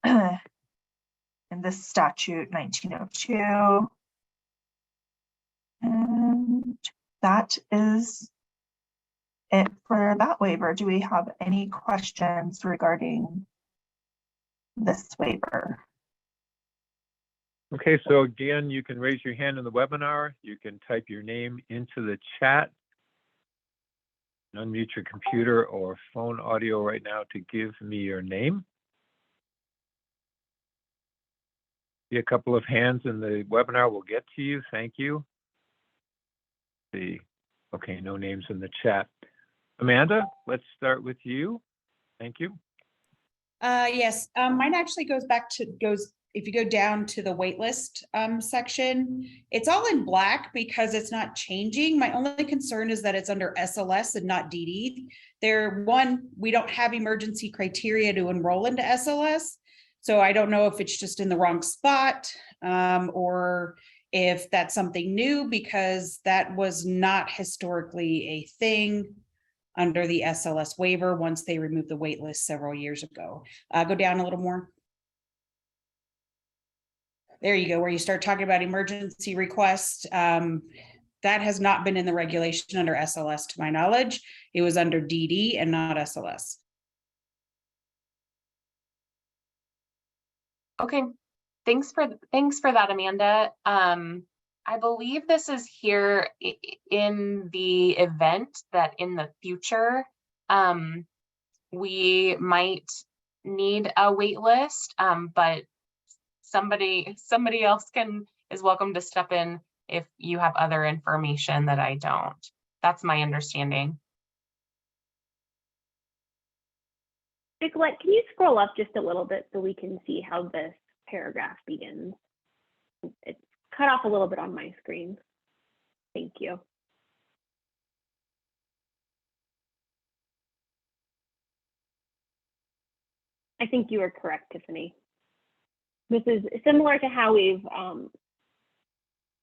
in this statute 1902. And that is it for that waiver. Do we have any questions regarding this waiver? Okay, so again, you can raise your hand in the webinar. You can type your name into the chat. Unmute your computer or phone audio right now to give me your name. See a couple of hands in the webinar. We'll get to you. Thank you. Okay, no names in the chat. Amanda, let's start with you. Thank you. Yes, mine actually goes if you go down to the waitlist section, it's all in black because it's not changing. My only concern is that it's under SLS and not DD. We don't have emergency criteria to enroll into SLS. So I don't know if it's just in the wrong spot or if that's something new, because that was not historically a thing under the SLS waiver once they removed the wait list several years ago. Go down a little more. There you go, where you start talking about emergency request. That has not been in the regulation under SLS to my knowledge. It was under DD and not SLS. Okay, thanks for that, Amanda. I believe this is here in the event that in the future we might need a wait list, but somebody else is welcome to step in if you have other information that I don't. That's my understanding. Nicolette, can you scroll up just a little bit so we can see how this paragraph begins? It's cut off a little bit on my screen. Thank you. I think you are correct, Tiffany. This is similar to how we've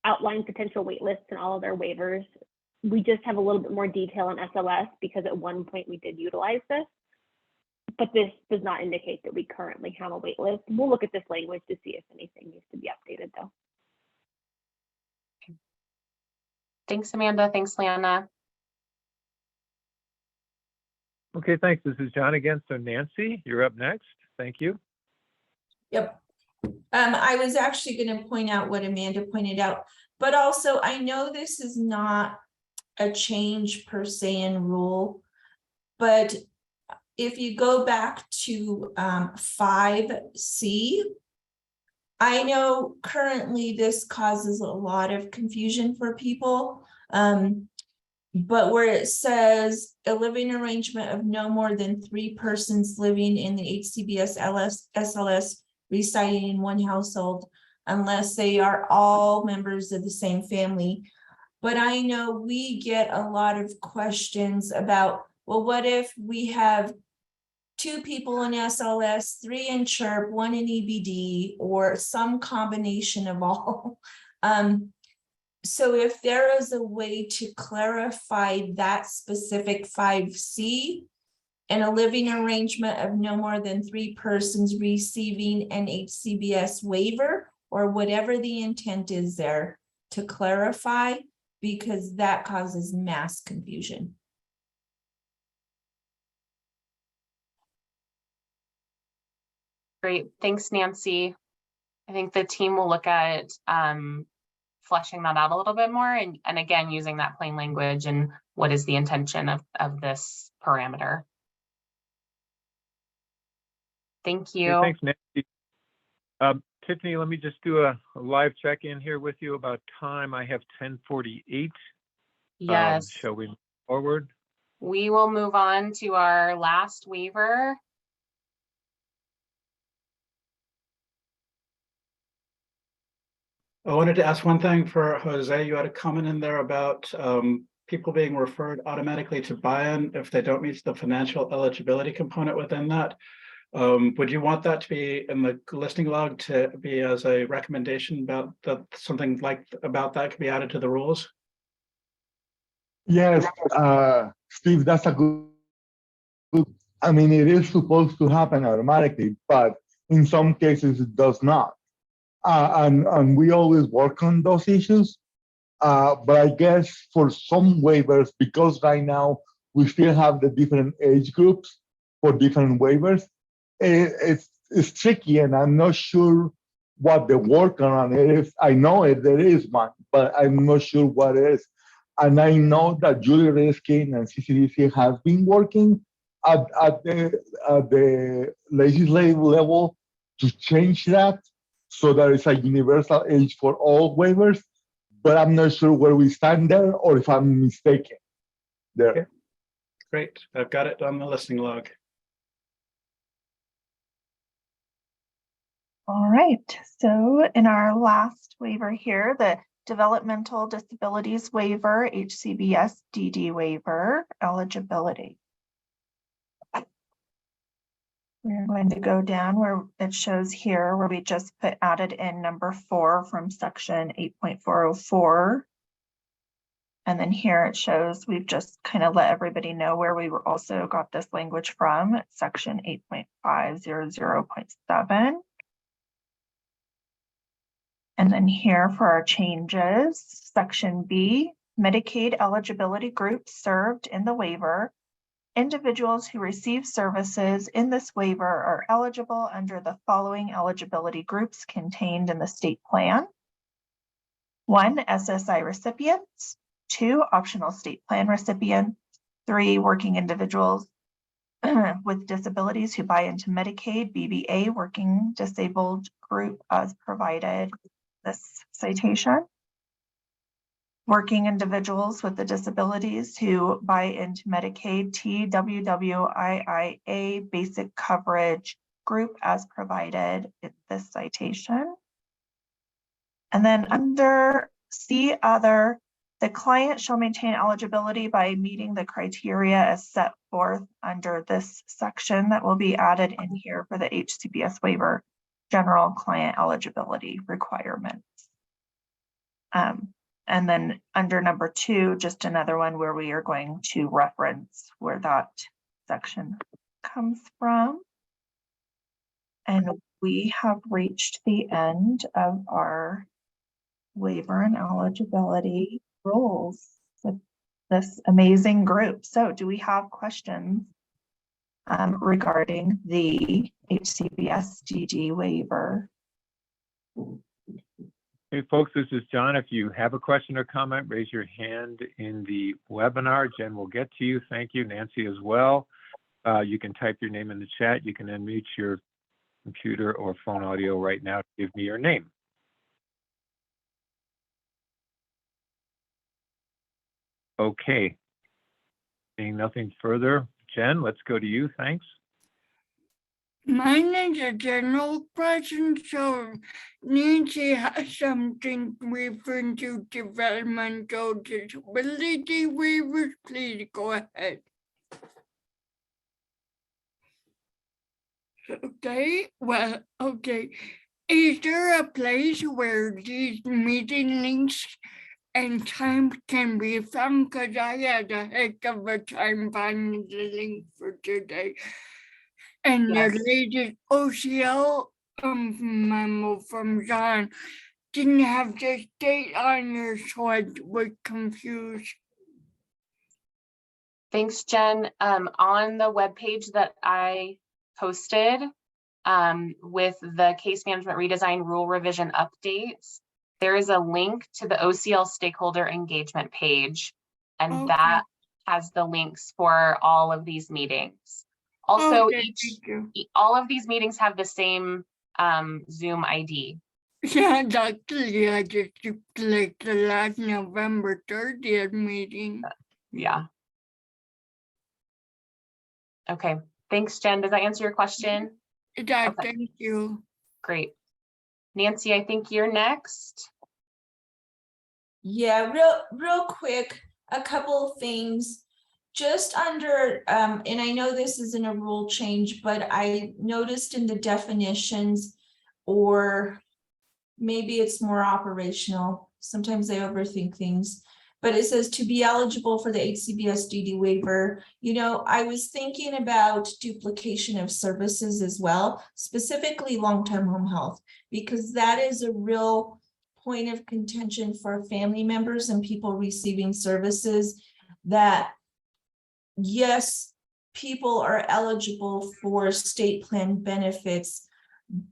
outlined potential wait lists and all of our waivers. We just have a little bit more detail on SLS because at one point we did utilize this, but this does not indicate that we currently have a wait list. We'll look at this language to see if anything needs to be updated though. Thanks, Amanda. Thanks, Lana. Okay, thanks. This is John again. So Nancy, you're up next. Thank you. Yep. I was actually going to point out what Amanda pointed out, but also I know this is not a change per se in rule, but if you go back to 5C, I know currently this causes a lot of confusion for people, but where it says a living arrangement of no more than 3 persons living in the HCBS SLS residing in one household, unless they are all members of the same family. But I know we get a lot of questions about, well, what if we have 2 people in SLS, 3 in CHIRP, 1 in EBD, or some combination of all. So if there is a way to clarify that specific 5C and a living arrangement of no more than 3 persons receiving an HCBS waiver, or whatever the intent is there, to clarify, because that causes mass confusion. Great, thanks, Nancy. I think the team will look at fleshing that out a little bit more and again, using that plain language and what is the intention of this parameter. Thank you. Okay, thanks, Nancy. Tiffany, let me just do a live check-in here with you about time. I have 10:48. Yes. Shall we move forward? We will move on to our last waiver. I wanted to ask one thing for Jose. You had a comment in there about people being referred automatically to buy-in if they don't meet the financial eligibility component within that. Would you want that to be in the listing log to be as a recommendation about that, something like about that could be added to the rules? Yes, Steve, that's a good, I mean, it is supposed to happen automatically, but in some cases it does not. And we always work on those issues. But I guess for some waivers, because right now we still have the different age groups for different waivers, it's tricky, and I'm not sure what the workaround is. I know there is one, but I'm not sure what it is. And I know that Julie Riskin and CCDC has been working at the legislative level to change that so that it's a universal age for all waivers, but I'm not sure where we stand there or if I'm mistaken there. Okay. Great, I've got it on the listing log. All right, so in our last waiver here, the Developmental Disabilities Waiver, HCBS DD Waiver, eligibility. We're going to go down where it shows here where we just added in number 4 from section 8.404. And then here it shows we've just kind of let everybody know where we were also got this language from, section 8.500.7. And then here for our changes, section B, Medicaid eligibility groups served in the waiver. Individuals who receive services in this waiver are eligible under the following eligibility groups contained in the state plan. 1, SSI recipients. 2, optional state plan recipients. 3, working individuals with disabilities who buy into Medicaid, BBA, working disabled group as provided this citation. Working individuals with the disabilities who buy into Medicaid, TWWIIA basic coverage group as provided in this citation. And then under C other, the client shall maintain eligibility by meeting the criteria as set forth under this section that will be added in here for the HCBS waiver, general client eligibility requirements. And then under number 2, just another one where we are going to reference where that section comes from. And we have reached the end of our waiver and eligibility rules with this amazing group. So do we have questions regarding the HCBS DD waiver? Hey, folks, this is John. If you have a question or comment, raise your hand in the webinar. Jen will get to you. Thank you. Nancy as well. You can type your name in the chat. You can unmute your computer or phone audio right now to give me your name. Okay. Seeing nothing further, Jen, let's go to you. Thanks. Mine is a general question, so Nancy has something referring to developmental disability waivers. Please go ahead. Okay, well, okay. Is there a place where these meeting links and times can be found? Because I had a heck of a time finding the link for today. And Yes. the latest OCL memo from John didn't have the date on there, so I was confused. Thanks, Jen. On the webpage that I posted with the Case Management Redesign rule revision updates, there is a link to the OCL stakeholder engagement page, and that has the links for all of these meetings. Also, all of these meetings have the same Zoom ID. Yeah, luckily I just clicked the last November 30th meeting. Yeah. Okay, thanks, Jen. Does that answer your question? Yeah, okay. Thank you. Great. Nancy, I think you're next. Yeah, real quick, a couple of things. Just under, and I know this isn't a rule change, but I noticed in the definitions, or maybe it's more operational. Sometimes I overthink things, but it says to be eligible for the HCBS DD waiver. You know, I was thinking about duplication of services as well, specifically long-term home health, because that is a real point of contention for family members and people receiving services that, yes, people are eligible for state plan benefits,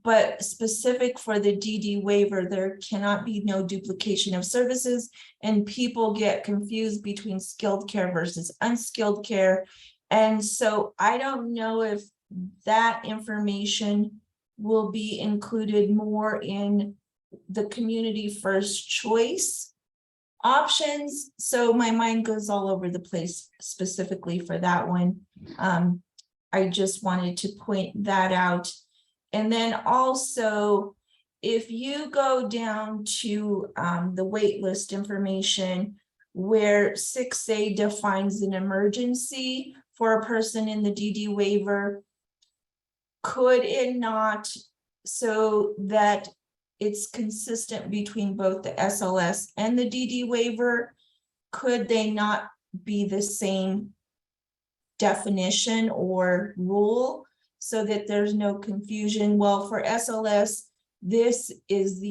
but specific for the DD waiver, there cannot be no duplication of services, and people get confused between skilled care versus unskilled care. And so I don't know if that information will be included more in the community first choice options. So my mind goes all over the place specifically for that one. I just wanted to point that out. And then also, if you go down to the wait list information, where 6A defines an emergency for a person in the DD waiver, could it not, so that it's consistent between both the SLS and the DD waiver, could they not be the same definition or rule so that there's no confusion? Well, for SLS, this is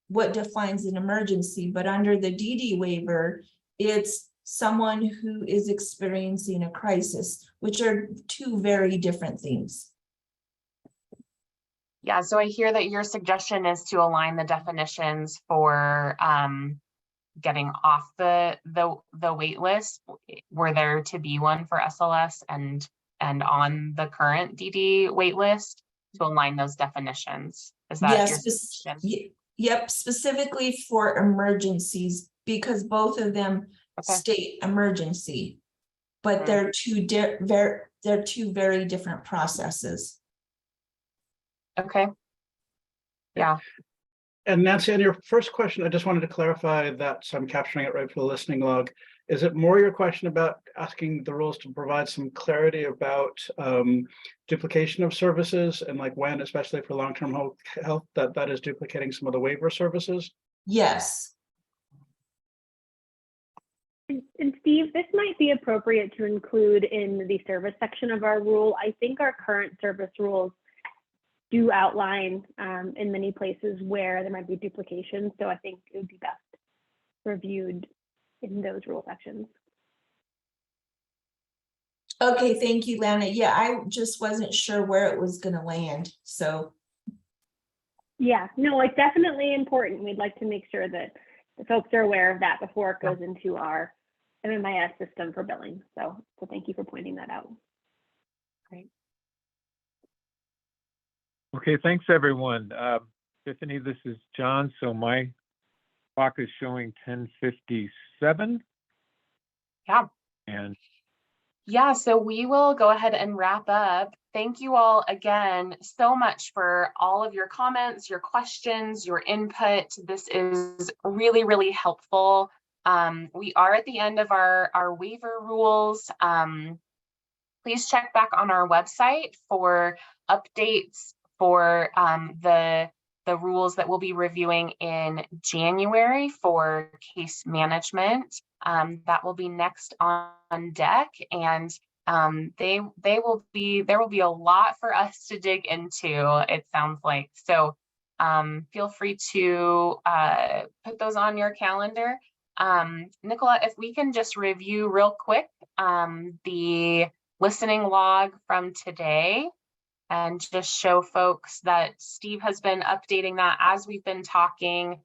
what defines an emergency, but under the DD waiver, it's someone who is experiencing a crisis, which are two very different things. Yeah, so I hear that your suggestion is to align the definitions for getting off the wait list, were there to be one for SLS and on the current DD wait list, to align those definitions. Is that your suggestion? Yep, specifically for emergencies, because both of them state emergency, but they're two very different processes. Okay. Yeah. And Nancy, on your first question, I just wanted to clarify that, so I'm capturing it right for the listening log. Is it more your question about asking the rules to provide some clarity about duplication of services, and like when, especially for long-term health, that is duplicating some of the waiver services? Yes. And Steve, this might be appropriate to include in the service section of our rule. I think our current service rules do outline in many places where there might be duplication. So I think it would be best reviewed in those rule sections. Okay, thank you, Lana. Yeah, I just wasn't sure where it was going to land. So. Yeah, no, it's definitely important. We'd like to make sure that the folks are aware of that before it goes into our MMIS system for billing. So thank you for pointing that out. Great. Okay, thanks everyone. Tiffany, this is John. So my clock is showing 10:57. Yeah. And yeah, so we will go ahead and wrap up. Thank you all again so much for all of your comments, your questions, your input. This is really, really helpful. We are at the end of our waiver rules. Please check back on our website for updates for the rules that we'll be reviewing in January for case management. That will be next on deck, and there will be a lot for us to dig into, it sounds like. So feel free to put those on your calendar. Nicola, if we can just review real quick the listening log from today, and just show folks that Steve has been updating that as we've been talking.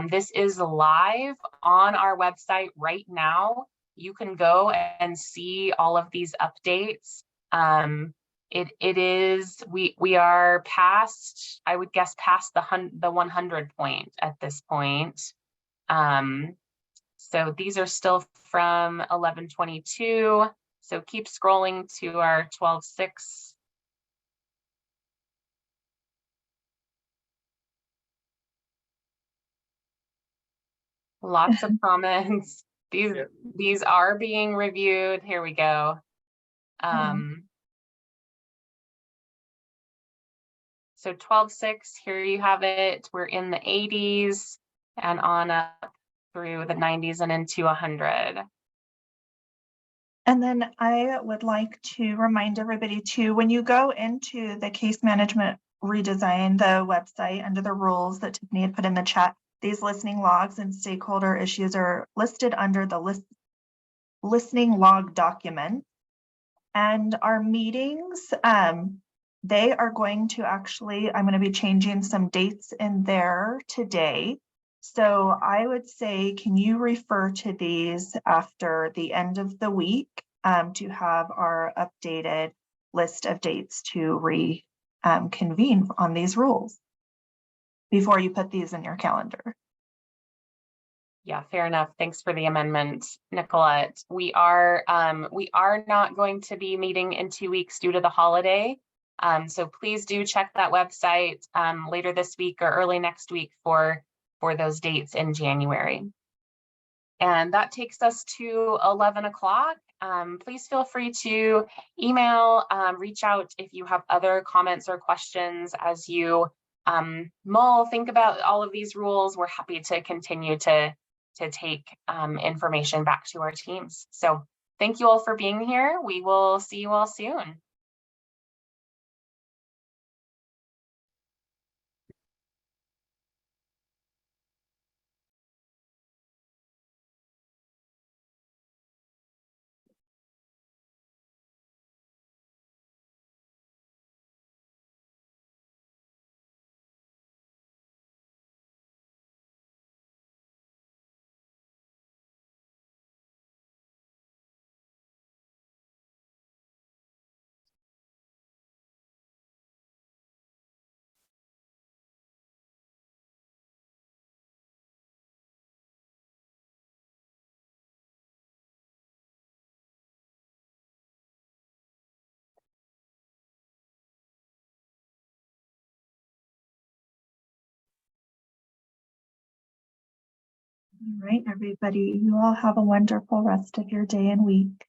This is live on our website right now. You can go and see all of these updates. It is, we are past, I would guess, past the 100 point at this point. So these are still from 11/22. So keep scrolling to our 12/6. Lots of comments. These are being reviewed. Here we go. So 12/6, here you have it. We're in the 80s and on up through the 90s and into 100. And then I would like to remind everybody too, when you go into the Case Management Redesign, the website, under the rules that Tiffany had put in the chat, these listening logs and stakeholder issues are listed under the listening log document. And our meetings, they are going to actually, I'm going to be changing some dates in there today. So I would say, can you refer to these after the end of the week to have our updated list of dates to reconvene on these rules before you put these in your calendar? Yeah, fair enough. Thanks for the amendment, Nicolette. We are not going to be meeting in 2 weeks due to the holiday. So please do check that website later this week or early next week for those dates in January. And that takes us to 11 o'clock. Please feel free to email, reach out if you have other comments or questions as you think about all of these rules. We're happy to continue to take information back to our teams. So thank you all for being here. We will see you all soon. All right, everybody, you all have a wonderful rest of your day and week.